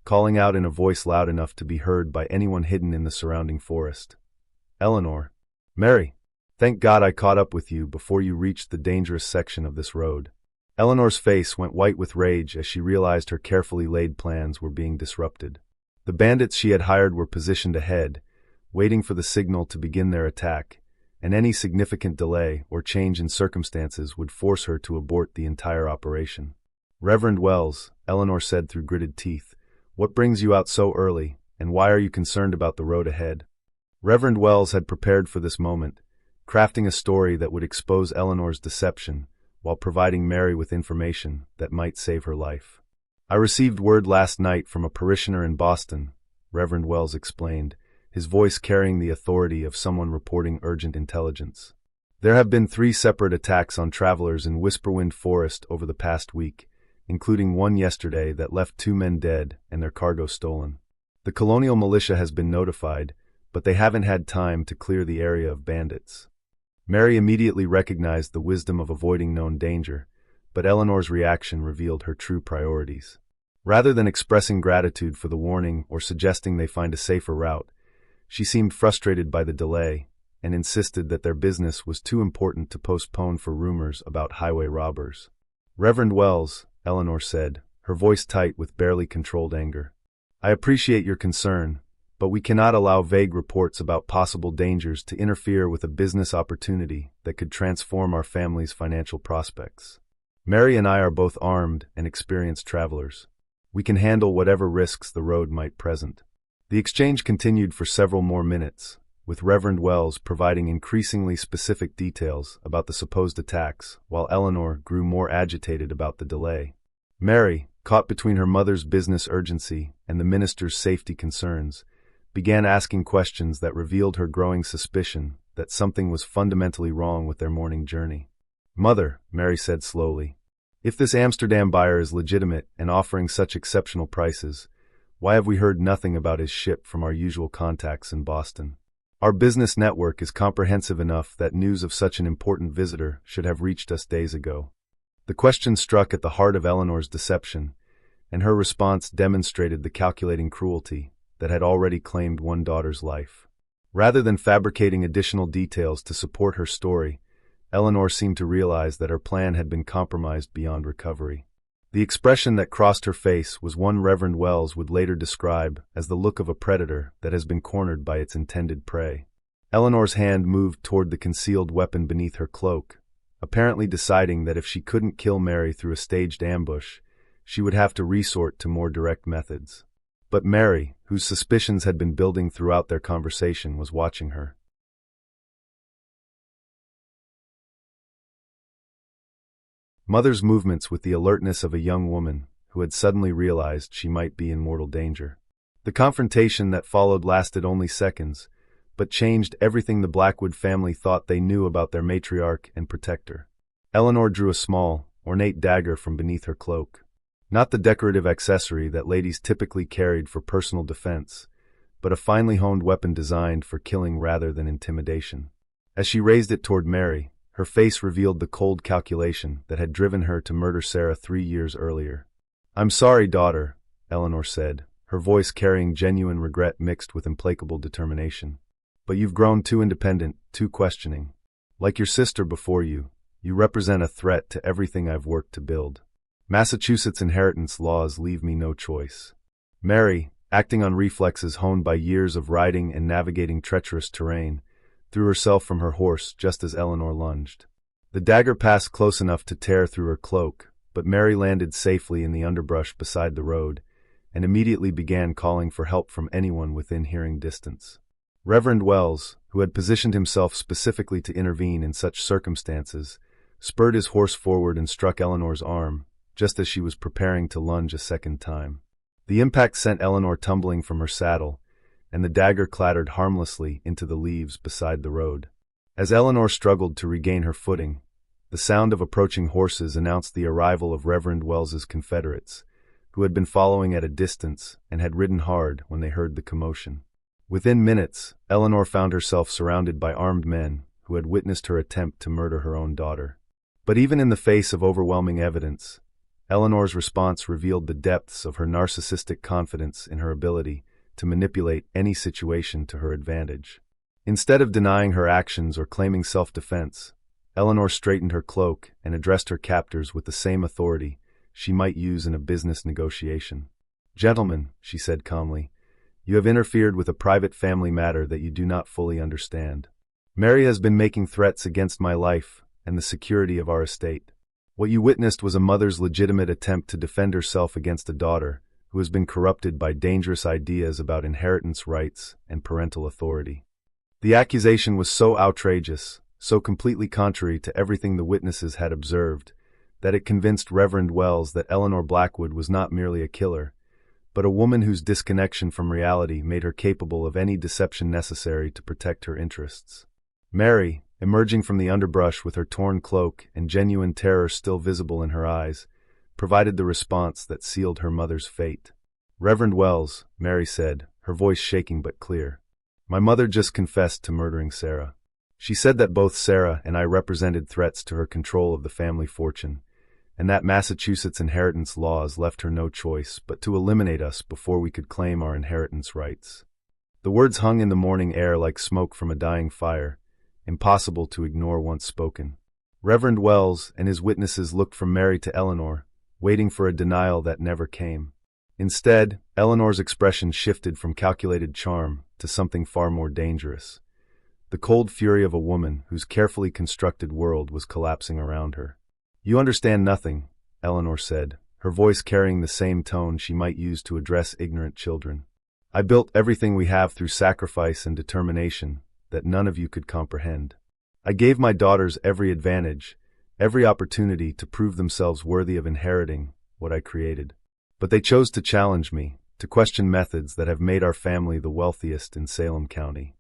calling out in a voice loud enough to be heard by anyone hidden in the surrounding forest. "Eleanor. Mary. Thank God I caught up with you before you reached the dangerous section of this road." Eleanor's face went white with rage as she realized her carefully laid plans were being disrupted. The bandits she had hired were positioned ahead, waiting for the signal to begin their attack, and any significant delay or change in circumstances would force her to abort the entire operation. "Reverend Wells," Eleanor said through gritted teeth, "what brings you out so early, and why are you concerned about the road ahead?" Reverend Wells had prepared for this moment, crafting a story that would expose Eleanor's deception while providing Mary with information that might save her life. "I received word last night from a parishioner in Boston," Reverend Wells explained, his voice carrying the authority of someone reporting urgent intelligence. "There have been 3 separate attacks on travelers in Whisperwind Forest over the past week, including one yesterday that left 2 men dead and their cargo stolen. The colonial militia has been notified, but they haven't had time to clear the area of bandits." Mary immediately recognized the wisdom of avoiding known danger, but Eleanor's reaction revealed her true priorities. Rather than expressing gratitude for the warning or suggesting they find a safer route, she seemed frustrated by the delay and insisted that their business was too important to postpone for rumors about highway robbers. "Reverend Wells," Eleanor said, her voice tight with barely controlled anger, "I appreciate your concern, but we cannot allow vague reports about possible dangers to interfere with a business opportunity that could transform our family's financial prospects. Mary and I are both armed and experienced travelers. We can handle whatever risks the road might present." The exchange continued for several more minutes, with Reverend Wells providing increasingly specific details about the supposed attacks, while Eleanor grew more agitated about the delay. Mary, caught between her mother's business urgency and the minister's safety concerns, began asking questions that revealed her growing suspicion that something was fundamentally wrong with their morning journey. "Mother," Mary said slowly, "if this Amsterdam buyer is legitimate and offering such exceptional prices, why have we heard nothing about his ship from our usual contacts in Boston? Our business network is comprehensive enough that news of such an important visitor should have reached us days ago." The question struck at the heart of Eleanor's deception, and her response demonstrated the calculating cruelty that had already claimed one daughter's life. Rather than fabricating additional details to support her story, Eleanor seemed to realize that her plan had been compromised beyond recovery. The expression that crossed her face was one Reverend Wells would later describe as the look of a predator that has been cornered by its intended prey. Eleanor's hand moved toward the concealed weapon beneath her cloak, apparently deciding that if she couldn't kill Mary through a staged ambush, she would have to resort to more direct methods. But Mary, whose suspicions had been building throughout their conversation, was watching her. Mother's movements with the alertness of a young woman who had suddenly realized she might be in mortal danger. The confrontation that followed lasted only seconds, but changed everything the Blackwood family thought they knew about their matriarch and protector. Eleanor drew a small, ornate dagger from beneath her cloak. Not the decorative accessory that ladies typically carried for personal defense, but a finely honed weapon designed for killing rather than intimidation. As she raised it toward Mary, her face revealed the cold calculation that had driven her to murder Sarah 3 years earlier. "I'm sorry, daughter," Eleanor said, her voice carrying genuine regret mixed with implacable determination. "But you've grown too independent, too questioning. Like your sister before you, you represent a threat to everything I've worked to build. Massachusetts inheritance laws leave me no choice." Mary, acting on reflexes honed by years of riding and navigating treacherous terrain, threw herself from her horse just as Eleanor lunged. The dagger passed close enough to tear through her cloak, but Mary landed safely in the underbrush beside the road, and immediately began calling for help from anyone within hearing distance. Reverend Wells, who had positioned himself specifically to intervene in such circumstances, spurred his horse forward and struck Eleanor's arm, just as she was preparing to lunge a second time. The impact sent Eleanor tumbling from her saddle, and the dagger clattered harmlessly into the leaves beside the road. As Eleanor struggled to regain her footing, the sound of approaching horses announced the arrival of Reverend Wells's confederates, who had been following at a distance and had ridden hard when they heard the commotion. Within minutes, Eleanor found herself surrounded by armed men who had witnessed her attempt to murder her own daughter. But even in the face of overwhelming evidence, Eleanor's response revealed the depths of her narcissistic confidence in her ability to manipulate any situation to her advantage. Instead of denying her actions or claiming self-defense, Eleanor straightened her cloak and addressed her captors with the same authority she might use in a business negotiation. "Gentlemen," she said calmly, "you have interfered with a private family matter that you do not fully understand. Mary has been making threats against my life and the security of our estate. What you witnessed was a mother's legitimate attempt to defend herself against a daughter who has been corrupted by dangerous ideas about inheritance rights and parental authority." The accusation was so outrageous, so completely contrary to everything the witnesses had observed, that it convinced Reverend Wells that Eleanor Blackwood was not merely a killer, but a woman whose disconnection from reality made her capable of any deception necessary to protect her interests. Mary, emerging from the underbrush with her torn cloak and genuine terror still visible in her eyes, provided the response that sealed her mother's fate. "Reverend Wells," Mary said, her voice shaking but clear, "my mother just confessed to murdering Sarah. She said that both Sarah and I represented threats to her control of the family fortune, and that Massachusetts inheritance laws left her no choice but to eliminate us before we could claim our inheritance rights." The words hung in the morning air like smoke from a dying fire, impossible to ignore once spoken. Reverend Wells and his witnesses looked from Mary to Eleanor, waiting for a denial that never came. Instead, Eleanor's expression shifted from calculated charm to something far more dangerous. The cold fury of a woman whose carefully constructed world was collapsing around her. "You understand nothing," Eleanor said, her voice carrying the same tone she might use to address ignorant children. "I built everything we have through sacrifice and determination that none of you could comprehend. I gave my daughters every advantage, every opportunity to prove themselves worthy of inheriting what I created. But they chose to challenge me, to question methods that have made our family the wealthiest in Salem County.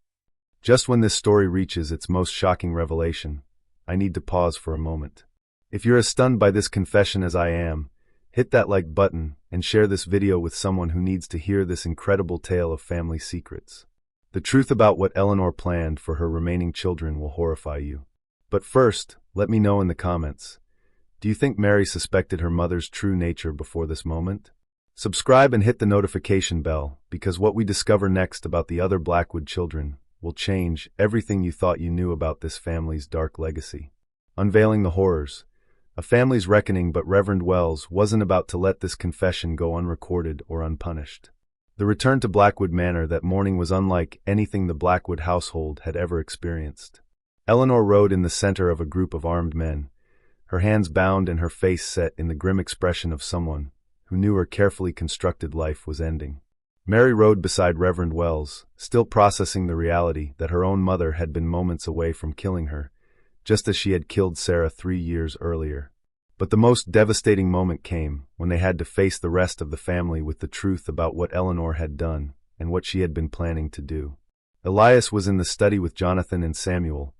Just when this story reaches its most shocking revelation, I need to pause for a moment. If you're as stunned by this confession as I am, hit that like button and share this video with someone who needs to hear this incredible tale of family secrets. The truth about what Eleanor planned for her remaining children will horrify you. But first, let me know in the comments. Do you think Mary suspected her mother's true nature before this moment? Subscribe and hit the notification bell, because what we discover next about the other Blackwood children will change everything you thought you knew about this family's dark legacy. Unveiling the horrors. A family's reckoning, but Reverend Wells wasn't about to let this confession go unrecorded or unpunished. The return to Blackwood Manor that morning was unlike anything the Blackwood household had ever experienced. Eleanor rode in the center of a group of armed men, her hands bound and her face set in the grim expression of someone who knew her carefully constructed life was ending. Mary rode beside Reverend Wells, still processing the reality that her own mother had been moments away from killing her, just as she had killed Sarah 3 years earlier. But the most devastating moment came when they had to face the rest of the family with the truth about what Eleanor had done and what she had been planning to do. Elias was in the study with Jonathan and Samuel,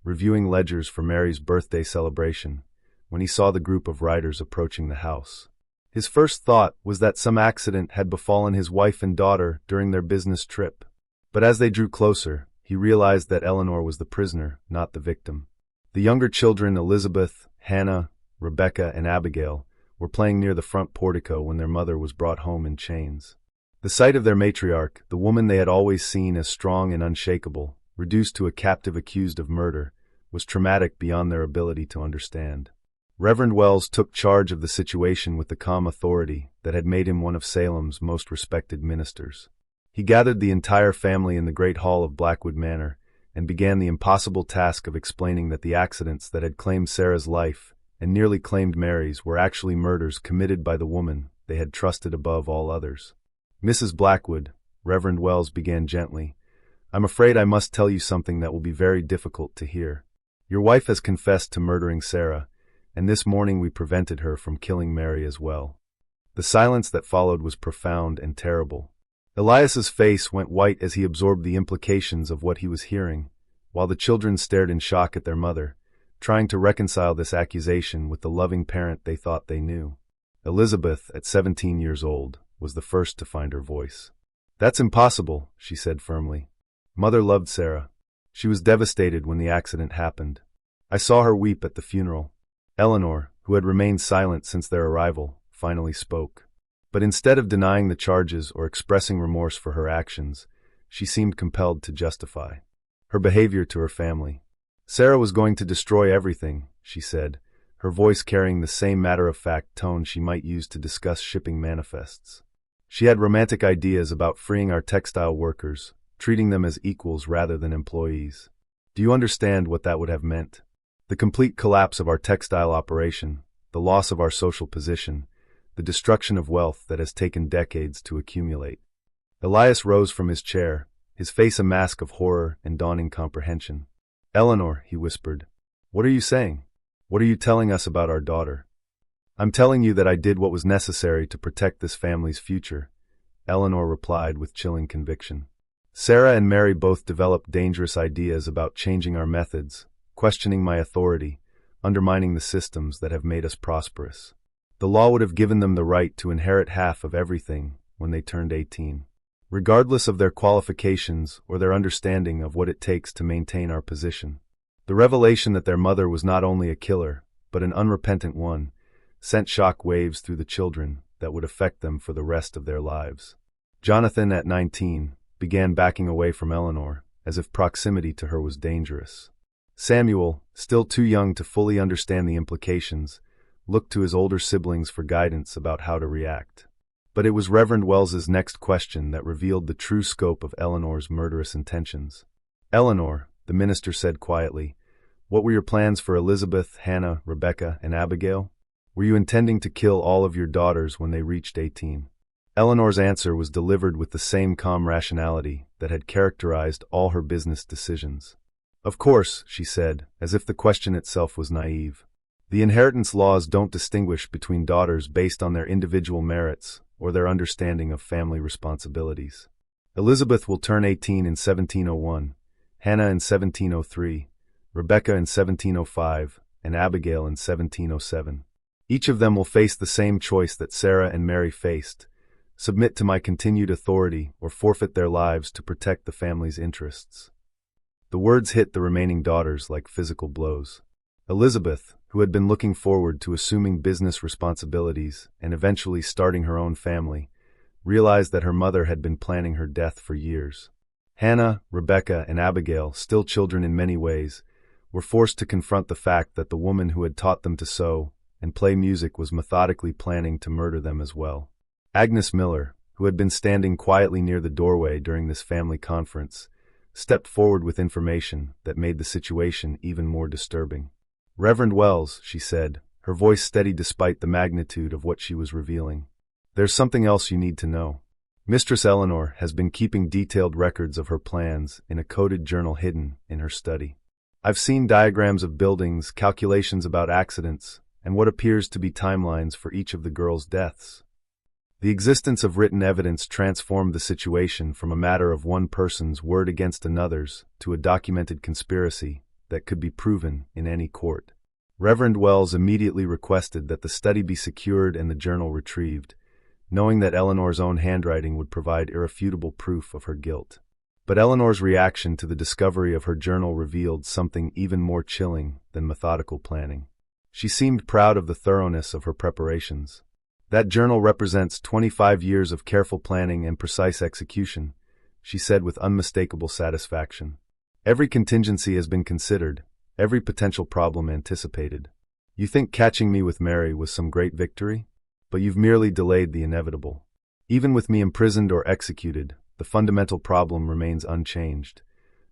reviewing ledgers for Mary's birthday celebration, when he saw the group of riders approaching the house. His first thought was that some accident had befallen his wife and daughter during their business trip. But as they drew closer, he realized that Eleanor was the prisoner, not the victim. The younger children, Elizabeth, Hannah, Rebecca, and Abigail, were playing near the front portico when their mother was brought home in chains. The sight of their matriarch, the woman they had always seen as strong and unshakable, reduced to a captive accused of murder, was traumatic beyond their ability to understand. Reverend Wells took charge of the situation with the calm authority that had made him one of Salem's most respected ministers. He gathered the entire family in the great hall of Blackwood Manor and began the impossible task of explaining that the accidents that had claimed Sarah's life and nearly claimed Mary's were actually murders committed by the woman they had trusted above all others. "Mrs. Blackwood," Reverend Wells began gently, "I'm afraid I must tell you something that will be very difficult to hear. Your wife has confessed to murdering Sarah, and this morning we prevented her from killing Mary as well." The silence that followed was profound and terrible. Elias's face went white as he absorbed the implications of what he was hearing, while the children stared in shock at their mother, trying to reconcile this accusation with the loving parent they thought they knew. Elizabeth, at 17 years old, was the first to find her voice. "That's impossible," she said firmly. "Mother loved Sarah. She was devastated when the accident happened. I saw her weep at the funeral." Eleanor, who had remained silent since their arrival, finally spoke. But instead of denying the charges or expressing remorse for her actions, she seemed compelled to justify her behavior to her family. "Sarah was going to destroy everything," she said, her voice carrying the same matter-of-fact tone she might use to discuss shipping manifests. "She had romantic ideas about freeing our textile workers, treating them as equals rather than employees. Do you understand what that would have meant? The complete collapse of our textile operation, the loss of our social position, the destruction of wealth that has taken decades to accumulate." Elias rose from his chair, his face a mask of horror and dawning comprehension. "Eleanor," he whispered, "what are you saying? What are you telling us about our daughter?" "I'm telling you that I did what was necessary to protect this family's future," Eleanor replied with chilling conviction. "Sarah and Mary both developed dangerous ideas about changing our methods, questioning my authority, undermining the systems that have made us prosperous. The law would have given them the right to inherit half of everything when they turned 18. Regardless of their qualifications or their understanding of what it takes to maintain our position. The revelation that their mother was not only a killer, but an unrepentant one, sent shock waves through the children that would affect them for the rest of their lives." Jonathan, at 19, began backing away from Eleanor, as if proximity to her was dangerous. Samuel, still too young to fully understand the implications, looked to his older siblings for guidance about how to react. But it was Reverend Wells's next question that revealed the true scope of Eleanor's murderous intentions. "Eleanor," the minister said quietly, "what were your plans for Elizabeth, Hannah, Rebecca, and Abigail? Were you intending to kill all of your daughters when they reached 18? Eleanor's answer was delivered with the same calm rationality that had characterized all her business decisions. "Of course," she said, as if the question itself was naive. "The inheritance laws don't distinguish between daughters based on their individual merits or their understanding of family responsibilities. Elizabeth will turn 18 in 1701, Hannah in 1703, Rebecca in 1705, and Abigail in 1707. Each of them will face the same choice that Sarah and Mary faced: submit to my continued authority or forfeit their lives to protect the family's interests." The words hit the remaining daughters like physical blows. Elizabeth, who had been looking forward to assuming business responsibilities and eventually starting her own family, realized that her mother had been planning her death for years. Hannah, Rebecca, and Abigail, still children in many ways, were forced to confront the fact that the woman who had taught them to sew and play music was methodically planning to murder them as well. Agnes Miller, who had been standing quietly near the doorway during this family conference, stepped forward with information that made the situation even more disturbing. Reverend Wells, she said, her voice steady despite the magnitude of what she was revealing. There's something else you need to know. Mistress Eleanor has been keeping detailed records of her plans in a coded journal hidden in her study. I've seen diagrams of buildings, calculations about accidents, and what appears to be timelines for each of the girls' deaths. The existence of written evidence transformed the situation from a matter of one person's word against another's to a documented conspiracy that could be proven in any court. Reverend Wells immediately requested that the study be secured and the journal retrieved, knowing that Eleanor's own handwriting would provide irrefutable proof of her guilt. But Eleanor's reaction to the discovery of her journal revealed something even more chilling than methodical planning. She seemed proud of the thoroughness of her preparations. That journal represents 25 years of careful planning and precise execution, she said with unmistakable satisfaction. Every contingency has been considered, every potential problem anticipated. You think catching me with Mary was some great victory? But you've merely delayed the inevitable. Even with me imprisoned or executed, the fundamental problem remains unchanged.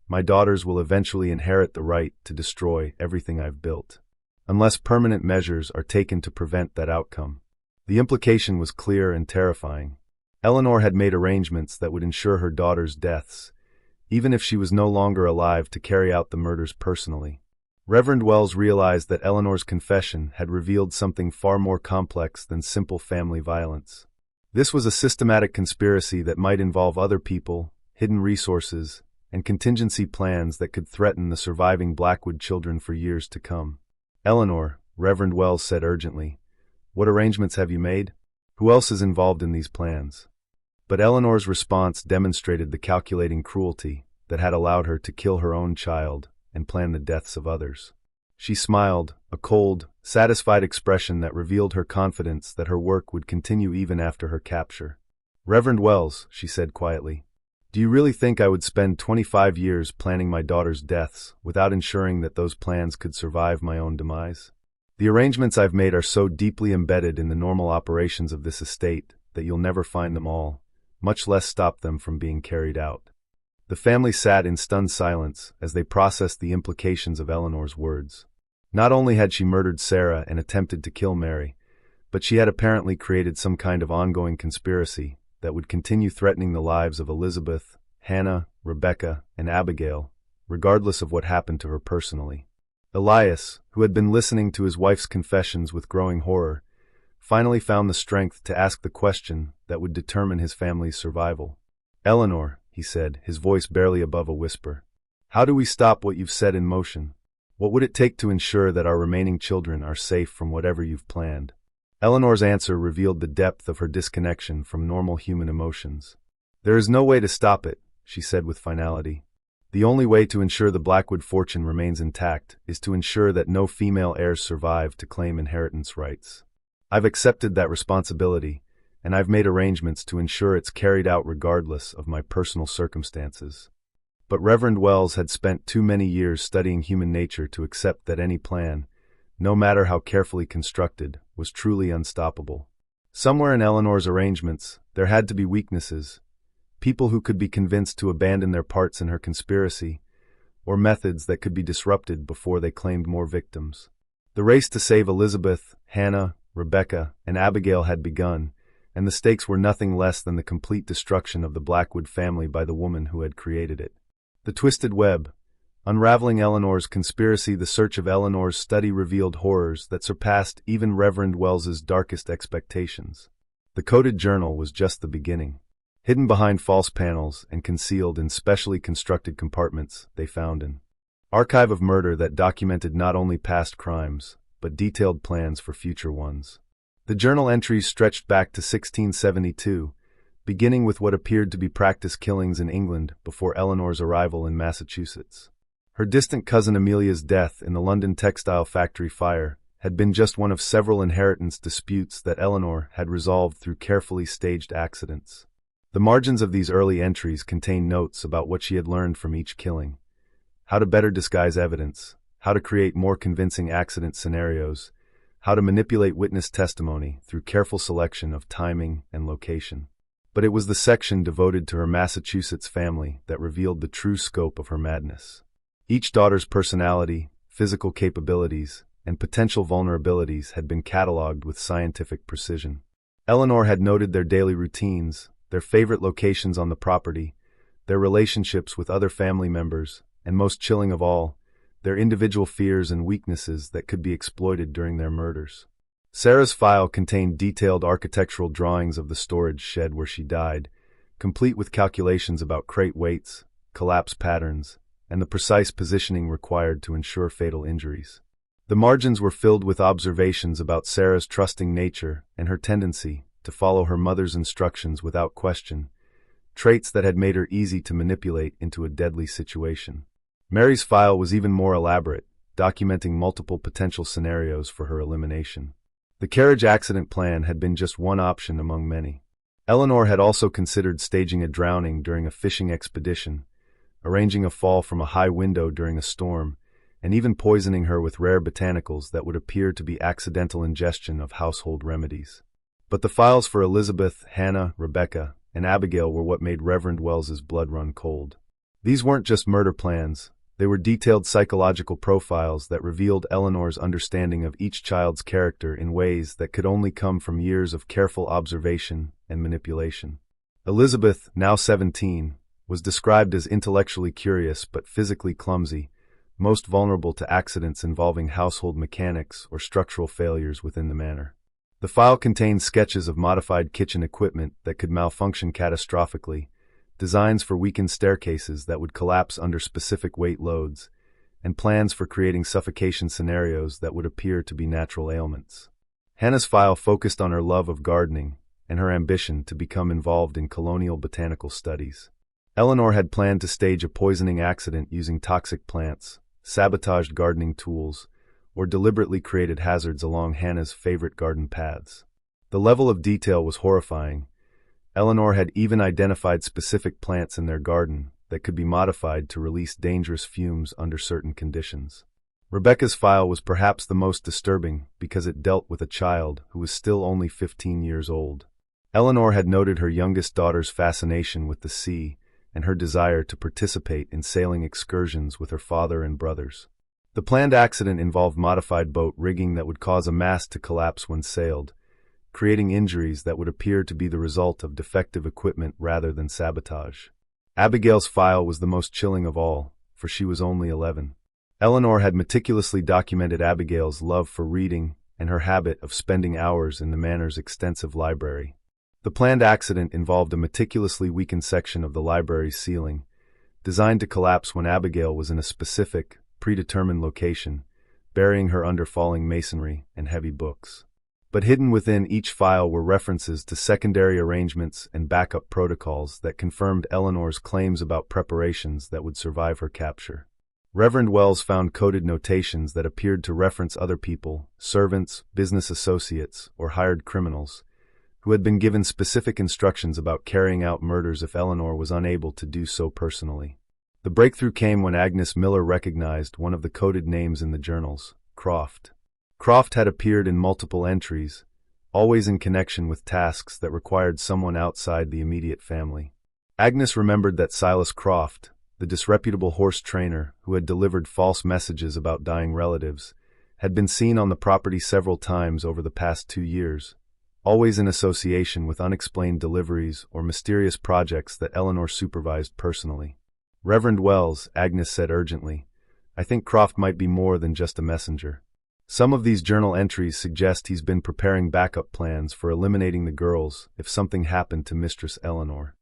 My daughters will eventually inherit the right to destroy everything I've built, unless permanent measures are taken to prevent that outcome. The implication was clear and terrifying. Eleanor had made arrangements that would ensure her daughters' deaths, even if she was no longer alive to carry out the murders personally. Reverend Wells realized that Eleanor's confession had revealed something far more complex than simple family violence. This was a systematic conspiracy that might involve other people, hidden resources, and contingency plans that could threaten the surviving Blackwood children for years to come. Eleanor, Reverend Wells said urgently, what arrangements have you made? Who else is involved in these plans? But Eleanor's response demonstrated the calculating cruelty that had allowed her to kill her own child and plan the deaths of others. She smiled, a cold, satisfied expression that revealed her confidence that her work would continue even after her capture. Reverend Wells, she said quietly, do you really think I would spend 25 years planning my daughter's deaths without ensuring that those plans could survive my own demise? The arrangements I've made are so deeply embedded in the normal operations of this estate that you'll never find them all, much less stop them from being carried out. The family sat in stunned silence as they processed the implications of Eleanor's words. Not only had she murdered Sarah and attempted to kill Mary, but she had apparently created some kind of ongoing conspiracy that would continue threatening the lives of Elizabeth, Hannah, Rebecca, and Abigail, regardless of what happened to her personally. Elias, who had been listening to his wife's confessions with growing horror, finally found the strength to ask the question that would determine his family's survival. Eleanor, he said, his voice barely above a whisper, how do we stop what you've set in motion? What would it take to ensure that our remaining children are safe from whatever you've planned? Eleanor's answer revealed the depth of her disconnection from normal human emotions. There is no way to stop it, she said with finality. The only way to ensure the Blackwood fortune remains intact is to ensure that no female heirs survive to claim inheritance rights. I've accepted that responsibility, and I've made arrangements to ensure it's carried out regardless of my personal circumstances. But Reverend Wells had spent too many years studying human nature to accept that any plan, no matter how carefully constructed, was truly unstoppable. Somewhere in Eleanor's arrangements, there had to be weaknesses, people who could be convinced to abandon their parts in her conspiracy, or methods that could be disrupted before they claimed more victims. The race to save Elizabeth, Hannah, Rebecca, and Abigail had begun, and the stakes were nothing less than the complete destruction of the Blackwood family by the woman who had created it. The twisted web. Unraveling Eleanor's conspiracy, the search of Eleanor's study revealed horrors that surpassed even Reverend Wells's darkest expectations. The coded journal was just the beginning. Hidden behind false panels and concealed in specially constructed compartments, they found an archive of murder that documented not only past crimes, but detailed plans for future ones. The journal entries stretched back to 1672, beginning with what appeared to be practice killings in England before Eleanor's arrival in Massachusetts. Her distant cousin Amelia's death in the London textile factory fire had been just one of several inheritance disputes that Eleanor had resolved through carefully staged accidents. The margins of these early entries contain notes about what she had learned from each killing, how to better disguise evidence, how to create more convincing accident scenarios, how to manipulate witness testimony through careful selection of timing and location. But it was the section devoted to her Massachusetts family that revealed the true scope of her madness. Each daughter's personality, physical capabilities, and potential vulnerabilities had been catalogued with scientific precision. Eleanor had noted their daily routines, their favorite locations on the property, their relationships with other family members, and most chilling of all, their individual fears and weaknesses that could be exploited during their murders. Sarah's file contained detailed architectural drawings of the storage shed where she died, complete with calculations about crate weights, collapse patterns, and the precise positioning required to ensure fatal injuries. The margins were filled with observations about Sarah's trusting nature and her tendency to follow her mother's instructions without question, traits that had made her easy to manipulate into a deadly situation. Mary's file was even more elaborate, documenting multiple potential scenarios for her elimination. The carriage accident plan had been just one option among many. Eleanor had also considered staging a drowning during a fishing expedition, arranging a fall from a high window during a storm, and even poisoning her with rare botanicals that would appear to be accidental ingestion of household remedies. But the files for Elizabeth, Hannah, Rebecca, and Abigail were what made Reverend Wells's blood run cold. These weren't just murder plans. They were detailed psychological profiles that revealed Eleanor's understanding of each child's character in ways that could only come from years of careful observation and manipulation. Elizabeth, now 17, was described as intellectually curious but physically clumsy, most vulnerable to accidents involving household mechanics or structural failures within the manor. The file contained sketches of modified kitchen equipment that could malfunction catastrophically, designs for weakened staircases that would collapse under specific weight loads, and plans for creating suffocation scenarios that would appear to be natural ailments. Hannah's file focused on her love of gardening and her ambition to become involved in colonial botanical studies. Eleanor had planned to stage a poisoning accident using toxic plants, sabotaged gardening tools, or deliberately created hazards along Hannah's favorite garden paths. The level of detail was horrifying. Eleanor had even identified specific plants in their garden that could be modified to release dangerous fumes under certain conditions. Rebecca's file was perhaps the most disturbing because it dealt with a child who was still only 15 years old. Eleanor had noted her youngest daughter's fascination with the sea and her desire to participate in sailing excursions with her father and brothers. The planned accident involved modified boat rigging that would cause a mast to collapse when sailed, creating injuries that would appear to be the result of defective equipment rather than sabotage. Abigail's file was the most chilling of all, for she was only 11. Eleanor had meticulously documented Abigail's love for reading and her habit of spending hours in the manor's extensive library. The planned accident involved a meticulously weakened section of the library's ceiling, designed to collapse when Abigail was in a specific, predetermined location, burying her under falling masonry and heavy books. But hidden within each file were references to secondary arrangements and backup protocols that confirmed Eleanor's claims about preparations that would survive her capture. Reverend Wells found coded notations that appeared to reference other people, servants, business associates, or hired criminals, who had been given specific instructions about carrying out murders if Eleanor was unable to do so personally. The breakthrough came when Agnes Miller recognized one of the coded names in the journals, Croft. Croft had appeared in multiple entries, always in connection with tasks that required someone outside the immediate family. Agnes remembered that Silas Croft, the disreputable horse trainer who had delivered false messages about dying relatives, had been seen on the property several times over the past 2 years, always in association with unexplained deliveries or mysterious projects that Eleanor supervised personally. "Reverend Wells," Agnes said urgently, "I think Croft might be more than just a messenger. Some of these journal entries suggest he's been preparing backup plans for eliminating the girls if something happened to Mistress Eleanor."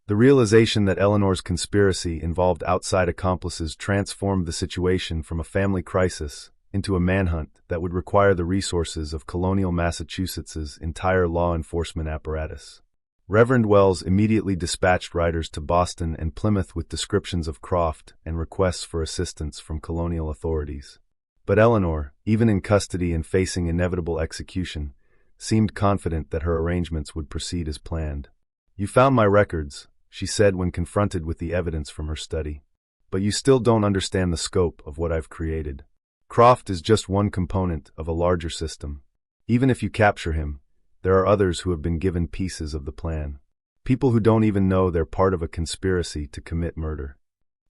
The realization that Eleanor's conspiracy involved outside accomplices transformed the situation from a family crisis into a manhunt that would require the resources of colonial Massachusetts's entire law enforcement apparatus. Reverend Wells immediately dispatched writers to Boston and Plymouth with descriptions of Croft and requests for assistance from colonial authorities. But Eleanor, even in custody and facing inevitable execution, seemed confident that her arrangements would proceed as planned. "You found my records," she said when confronted with the evidence from her study. "But you still don't understand the scope of what I've created. Croft is just one component of a larger system. Even if you capture him, there are others who have been given pieces of the plan. People who don't even know they're part of a conspiracy to commit murder."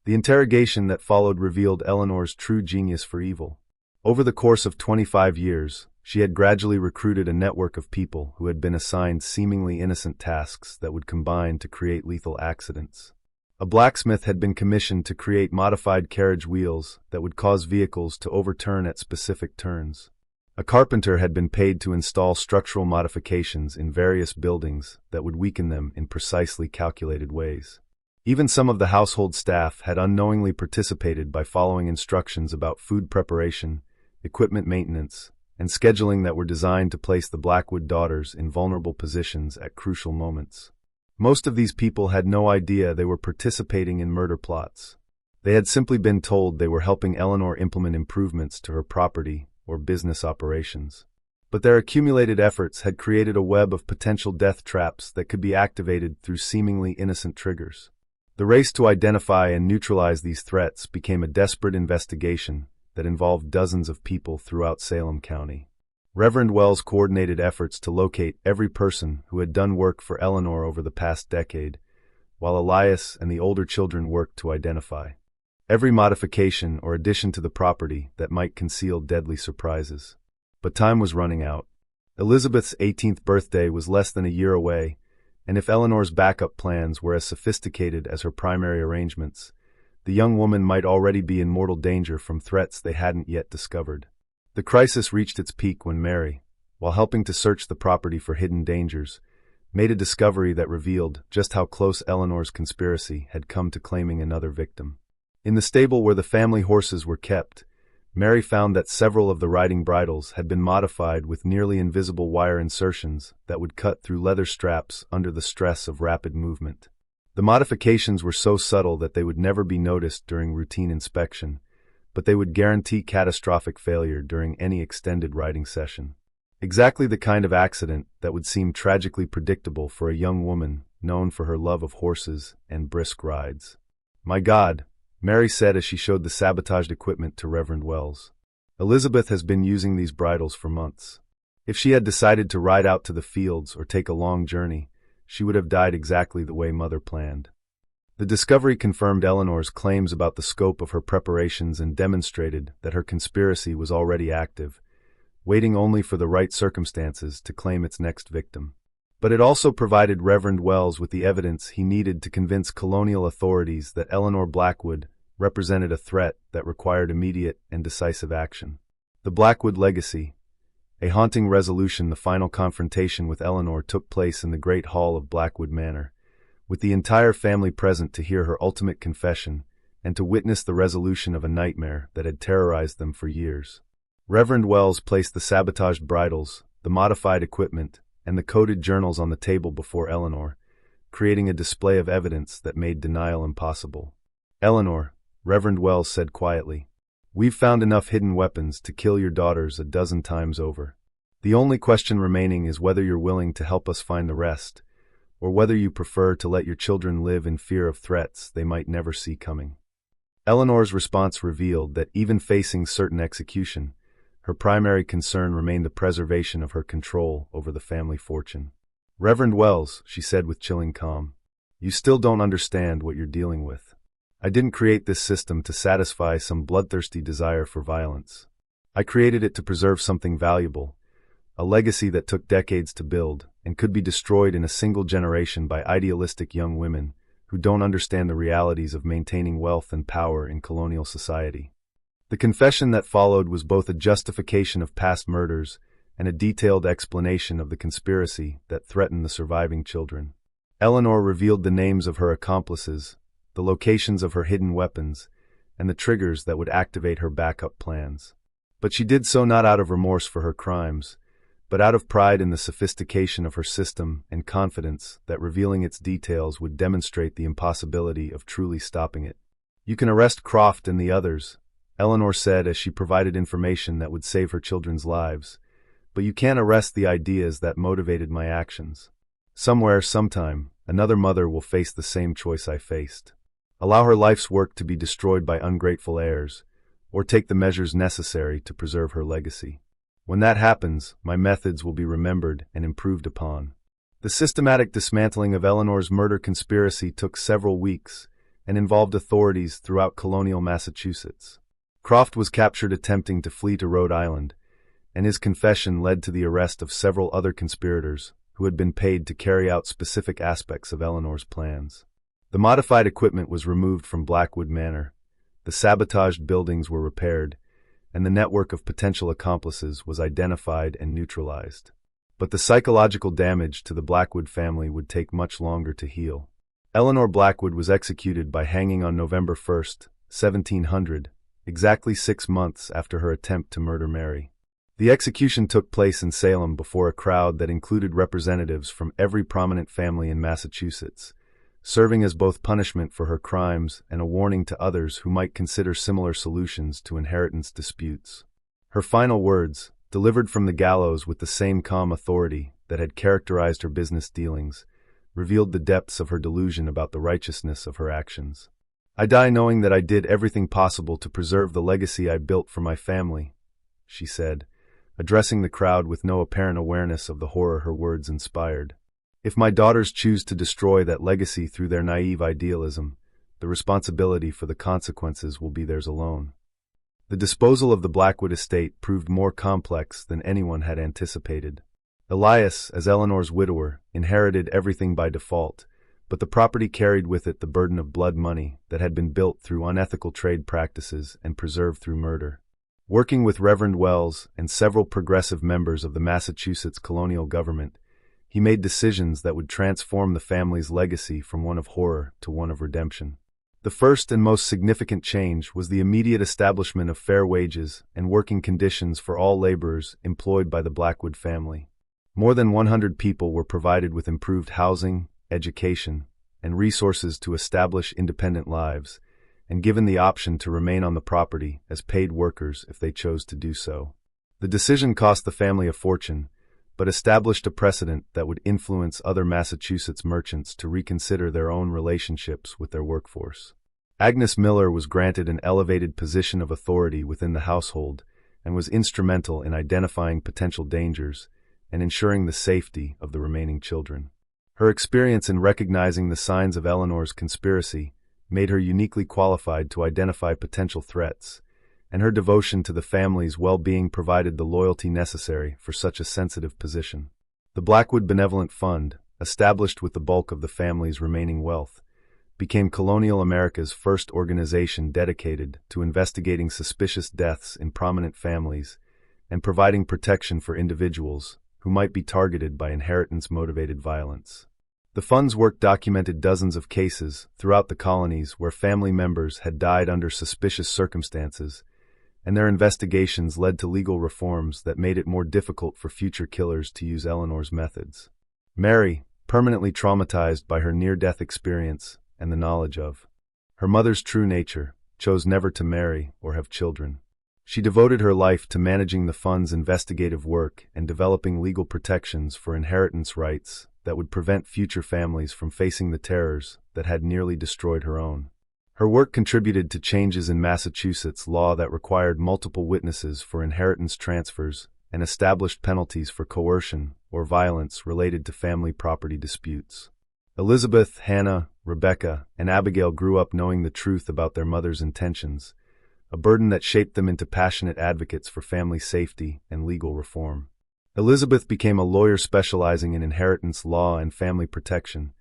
The interrogation that followed revealed Eleanor's true genius for evil. Over the course of 25 years, she had gradually recruited a network of people who had been assigned seemingly innocent tasks that would combine to create lethal accidents. A blacksmith had been commissioned to create modified carriage wheels that would cause vehicles to overturn at specific turns. A carpenter had been paid to install structural modifications in various buildings that would weaken them in precisely calculated ways. Even some of the household staff had unknowingly participated by following instructions about food preparation, equipment maintenance, and scheduling that were designed to place the Blackwood daughters in vulnerable positions at crucial moments. Most of these people had no idea they were participating in murder plots. They had simply been told they were helping Eleanor implement improvements to her property or business operations. But their accumulated efforts had created a web of potential death traps that could be activated through seemingly innocent triggers. The race to identify and neutralize these threats became a desperate investigation that involved dozens of people throughout Salem County. Reverend Wells coordinated efforts to locate every person who had done work for Eleanor over the past decade, while Elias and the older children worked to identify every modification or addition to the property that might conceal deadly surprises. But time was running out. Elizabeth's 18th birthday was less than a year away, and if Eleanor's backup plans were as sophisticated as her primary arrangements, the young woman might already be in mortal danger from threats they hadn't yet discovered. The crisis reached its peak when Mary, while helping to search the property for hidden dangers, made a discovery that revealed just how close Eleanor's conspiracy had come to claiming another victim. In the stable where the family horses were kept, Mary found that several of the riding bridles had been modified with nearly invisible wire insertions that would cut through leather straps under the stress of rapid movement. The modifications were so subtle that they would never be noticed during routine inspection, but they would guarantee catastrophic failure during any extended riding session. Exactly the kind of accident that would seem tragically predictable for a young woman known for her love of horses and brisk rides. "My God," Mary said as she showed the sabotaged equipment to Reverend Wells. "Elizabeth has been using these bridles for months. If she had decided to ride out to the fields or take a long journey, she would have died exactly the way Mother planned." The discovery confirmed Eleanor's claims about the scope of her preparations and demonstrated that her conspiracy was already active, waiting only for the right circumstances to claim its next victim. But it also provided Reverend Wells with the evidence he needed to convince colonial authorities that Eleanor Blackwood represented a threat that required immediate and decisive action. The Blackwood legacy, a haunting resolution. The final confrontation with Eleanor took place in the great hall of Blackwood Manor, with the entire family present to hear her ultimate confession and to witness the resolution of a nightmare that had terrorized them for years. Reverend Wells placed the sabotaged bridles, the modified equipment, and the coded journals on the table before Eleanor, creating a display of evidence that made denial impossible. "Eleanor," Reverend Wells said quietly, "we've found enough hidden weapons to kill your daughters a dozen times over. The only question remaining is whether you're willing to help us find the rest, or whether you prefer to let your children live in fear of threats they might never see coming." Eleanor's response revealed that even facing certain execution, her primary concern remained the preservation of her control over the family fortune. "Reverend Wells," she said with chilling calm, "you still don't understand what you're dealing with. I didn't create this system to satisfy some bloodthirsty desire for violence. I created it to preserve something valuable, a legacy that took decades to build and could be destroyed in a single generation by idealistic young women who don't understand the realities of maintaining wealth and power in colonial society." The confession that followed was both a justification of past murders and a detailed explanation of the conspiracy that threatened the surviving children. Eleanor revealed the names of her accomplices, the locations of her hidden weapons, and the triggers that would activate her backup plans. But she did so not out of remorse for her crimes, but out of pride in the sophistication of her system and confidence that revealing its details would demonstrate the impossibility of truly stopping it. "You can arrest Croft and the others," Eleanor said as she provided information that would save her children's lives, "but you can't arrest the ideas that motivated my actions. Somewhere, sometime, another mother will face the same choice I faced. Allow her life's work to be destroyed by ungrateful heirs, or take the measures necessary to preserve her legacy. When that happens, my methods will be remembered and improved upon." The systematic dismantling of Eleanor's murder conspiracy took several weeks and involved authorities throughout colonial Massachusetts. Croft was captured attempting to flee to Rhode Island, and his confession led to the arrest of several other conspirators who had been paid to carry out specific aspects of Eleanor's plans. The modified equipment was removed from Blackwood Manor, the sabotaged buildings were repaired, and the network of potential accomplices was identified and neutralized. But the psychological damage to the Blackwood family would take much longer to heal. Eleanor Blackwood was executed by hanging on November 1, 1700, exactly 6 months after her attempt to murder Mary. The execution took place in Salem before a crowd that included representatives from every prominent family in Massachusetts, serving as both punishment for her crimes and a warning to others who might consider similar solutions to inheritance disputes. Her final words, delivered from the gallows with the same calm authority that had characterized her business dealings, revealed the depths of her delusion about the righteousness of her actions. "I die knowing that I did everything possible to preserve the legacy I built for my family," she said, addressing the crowd with no apparent awareness of the horror her words inspired. "If my daughters choose to destroy that legacy through their naive idealism, the responsibility for the consequences will be theirs alone." The disposal of the Blackwood estate proved more complex than anyone had anticipated. Elias, as Eleanor's widower, inherited everything by default, but the property carried with it the burden of blood money that had been built through unethical trade practices and preserved through murder. Working with Reverend Wells and several progressive members of the Massachusetts colonial government, he made decisions that would transform the family's legacy from one of horror to one of redemption. The first and most significant change was the immediate establishment of fair wages and working conditions for all laborers employed by the Blackwood family. More than 100 people were provided with improved housing, education, and resources to establish independent lives, and given the option to remain on the property as paid workers if they chose to do so. The decision cost the family a fortune, but established a precedent that would influence other Massachusetts merchants to reconsider their own relationships with their workforce. Agnes Miller was granted an elevated position of authority within the household and was instrumental in identifying potential dangers and ensuring the safety of the remaining children. Her experience in recognizing the signs of Eleanor's conspiracy made her uniquely qualified to identify potential threats, and her devotion to the family's well-being provided the loyalty necessary for such a sensitive position. The Blackwood Benevolent Fund, established with the bulk of the family's remaining wealth, became colonial America's first organization dedicated to investigating suspicious deaths in prominent families and providing protection for individuals who might be targeted by inheritance-motivated violence. The fund's work documented dozens of cases throughout the colonies where family members had died under suspicious circumstances, and their investigations led to legal reforms that made it more difficult for future killers to use Eleanor's methods. Mary, permanently traumatized by her near-death experience and the knowledge of her mother's true nature, chose never to marry or have children. She devoted her life to managing the fund's investigative work and developing legal protections for inheritance rights that would prevent future families from facing the terrors that had nearly destroyed her own. Her work contributed to changes in Massachusetts law that required multiple witnesses for inheritance transfers and established penalties for coercion or violence related to family property disputes. Elizabeth, Hannah, Rebecca, and Abigail grew up knowing the truth about their mother's intentions, a burden that shaped them into passionate advocates for family safety and legal reform. Elizabeth became a lawyer specializing in inheritance law and family protection,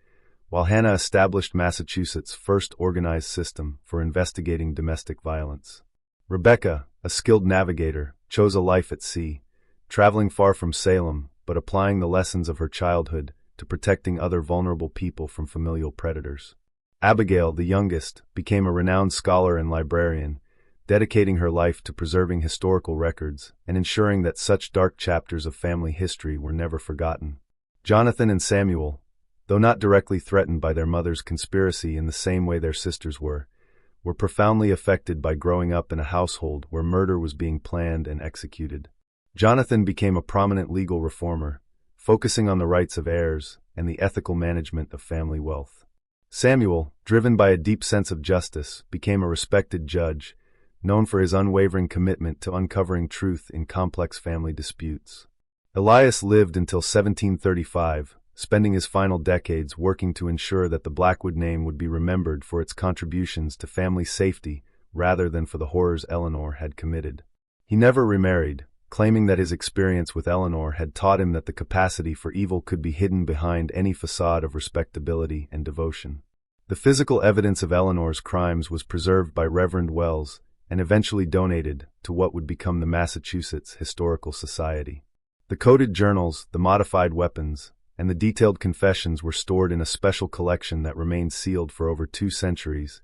while Hannah established Massachusetts' first organized system for investigating domestic violence. Rebecca, a skilled navigator, chose a life at sea, traveling far from Salem but applying the lessons of her childhood to protecting other vulnerable people from familial predators. Abigail, the youngest, became a renowned scholar and librarian, dedicating her life to preserving historical records and ensuring that such dark chapters of family history were never forgotten. Jonathan and Samuel, though not directly threatened by their mother's conspiracy in the same way their sisters were profoundly affected by growing up in a household where murder was being planned and executed. Jonathan became a prominent legal reformer, focusing on the rights of heirs and the ethical management of family wealth. Samuel, driven by a deep sense of justice, became a respected judge, known for his unwavering commitment to uncovering truth in complex family disputes. Elias lived until 1735, spending his final decades working to ensure that the Blackwood name would be remembered for its contributions to family safety rather than for the horrors Eleanor had committed. He never remarried, claiming that his experience with Eleanor had taught him that the capacity for evil could be hidden behind any facade of respectability and devotion. The physical evidence of Eleanor's crimes was preserved by Reverend Wells and eventually donated to what would become the Massachusetts Historical Society. The coded journals, the modified weapons, and the detailed confessions were stored in a special collection that remained sealed for over 2 centuries,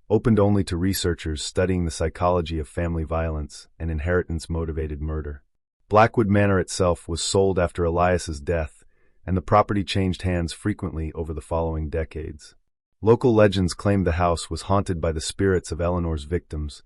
opened only to researchers studying the psychology of family violence and inheritance-motivated murder. Blackwood Manor itself was sold after Elias's death, and the property changed hands frequently over the following decades. Local legends claimed the house was haunted by the spirits of Eleanor's victims,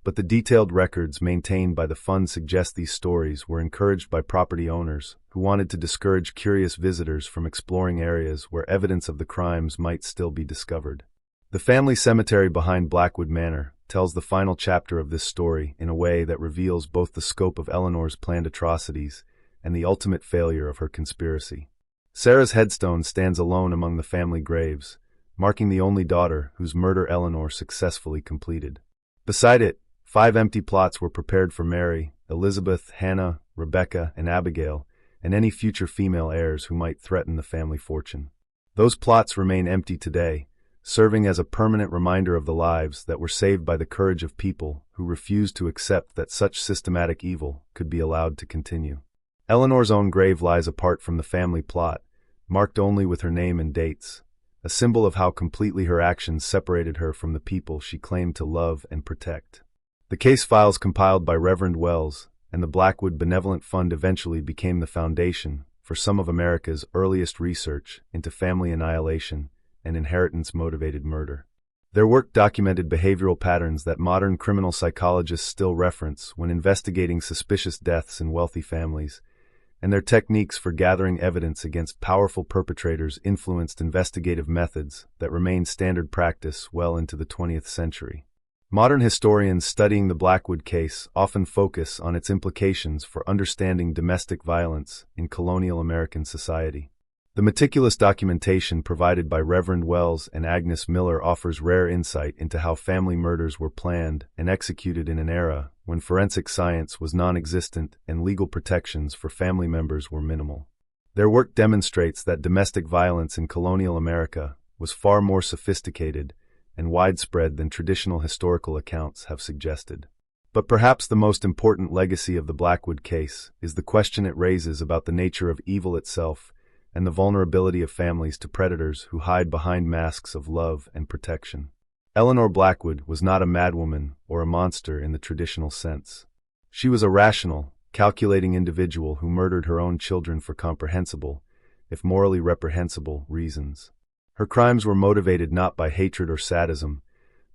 but the detailed records maintained by the fund suggest these stories were encouraged by property owners who wanted to discourage curious visitors from exploring areas where evidence of the crimes might still be discovered. The family cemetery behind Blackwood Manor tells the final chapter of this story in a way that reveals both the scope of Eleanor's planned atrocities and the ultimate failure of her conspiracy. Sarah's headstone stands alone among the family graves, marking the only daughter whose murder Eleanor successfully completed. Beside it, 5 empty plots were prepared for Mary, Elizabeth, Hannah, Rebecca, and Abigail, and any future female heirs who might threaten the family fortune. Those plots remain empty today, serving as a permanent reminder of the lives that were saved by the courage of people who refused to accept that such systematic evil could be allowed to continue. Eleanor's own grave lies apart from the family plot, marked only with her name and dates, a symbol of how completely her actions separated her from the people she claimed to love and protect. The case files compiled by Reverend Wells and the Blackwood Benevolent Fund eventually became the foundation for some of America's earliest research into family annihilation and inheritance-motivated murder. Their work documented behavioral patterns that modern criminal psychologists still reference when investigating suspicious deaths in wealthy families, and their techniques for gathering evidence against powerful perpetrators influenced investigative methods that remained standard practice well into the 20th century. Modern historians studying the Blackwood case often focus on its implications for understanding domestic violence in colonial American society. The meticulous documentation provided by Reverend Wells and Agnes Miller offers rare insight into how family murders were planned and executed in an era when forensic science was non-existent and legal protections for family members were minimal. Their work demonstrates that domestic violence in colonial America was far more sophisticated and widespread than traditional historical accounts have suggested. But perhaps the most important legacy of the Blackwood case is the question it raises about the nature of evil itself and the vulnerability of families to predators who hide behind masks of love and protection. Eleanor Blackwood was not a madwoman or a monster in the traditional sense. She was a rational, calculating individual who murdered her own children for comprehensible, if morally reprehensible, reasons. Her crimes were motivated not by hatred or sadism,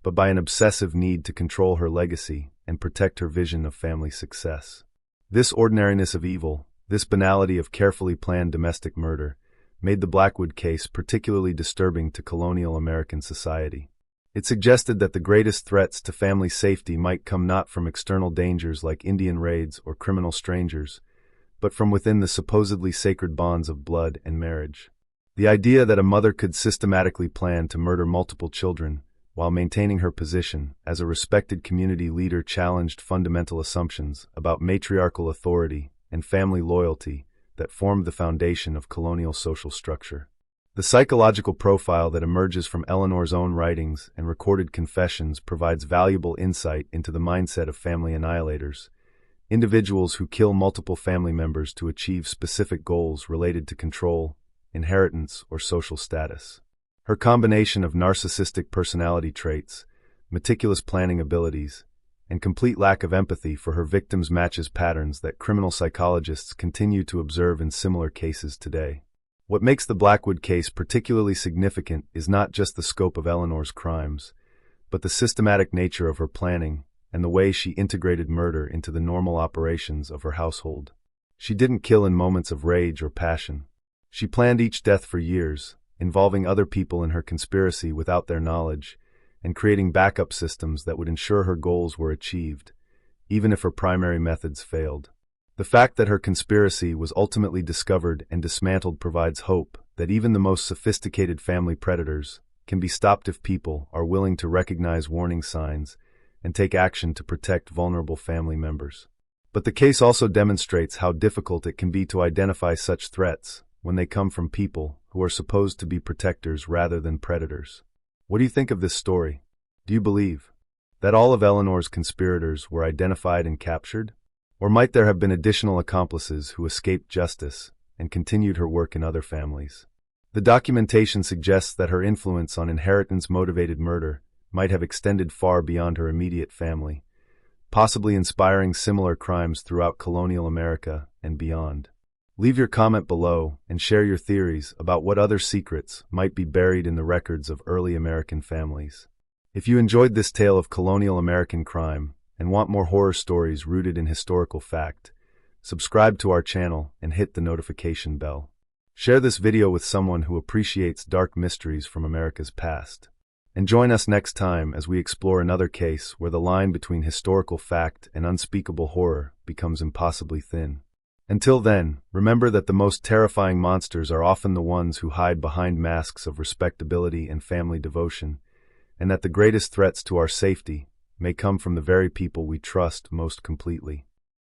but by an obsessive need to control her legacy and protect her vision of family success. This ordinariness of evil, this banality of carefully planned domestic murder, made the Blackwood case particularly disturbing to colonial American society. It suggested that the greatest threats to family safety might come not from external dangers like Indian raids or criminal strangers, but from within the supposedly sacred bonds of blood and marriage. The idea that a mother could systematically plan to murder multiple children while maintaining her position as a respected community leader challenged fundamental assumptions about matriarchal authority and family loyalty that formed the foundation of colonial social structure. The psychological profile that emerges from Eleanor's own writings and recorded confessions provides valuable insight into the mindset of family annihilators, individuals who kill multiple family members to achieve specific goals related to control, inheritance, or social status. Her combination of narcissistic personality traits, meticulous planning abilities, and complete lack of empathy for her victims matches patterns that criminal psychologists continue to observe in similar cases today. What makes the Blackwood case particularly significant is not just the scope of Eleanor's crimes, but the systematic nature of her planning and the way she integrated murder into the normal operations of her household. She didn't kill in moments of rage or passion. She planned each death for years, involving other people in her conspiracy without their knowledge, and creating backup systems that would ensure her goals were achieved, even if her primary methods failed. The fact that her conspiracy was ultimately discovered and dismantled provides hope that even the most sophisticated family predators can be stopped if people are willing to recognize warning signs and take action to protect vulnerable family members. But the case also demonstrates how difficult it can be to identify such threats when they come from people who are supposed to be protectors rather than predators. What do you think of this story? Do you believe that all of Eleanor's conspirators were identified and captured? Or might there have been additional accomplices who escaped justice and continued her work in other families? The documentation suggests that her influence on inheritance-motivated murder might have extended far beyond her immediate family, possibly inspiring similar crimes throughout colonial America and beyond. Leave your comment below and share your theories about what other secrets might be buried in the records of early American families. If you enjoyed this tale of colonial American crime and want more horror stories rooted in historical fact, subscribe to our channel and hit the notification bell. Share this video with someone who appreciates dark mysteries from America's past. And join us next time as we explore another case where the line between historical fact and unspeakable horror becomes impossibly thin. Until then, remember that the most terrifying monsters are often the ones who hide behind masks of respectability and family devotion, and that the greatest threats to our safety may come from the very people we trust most completely.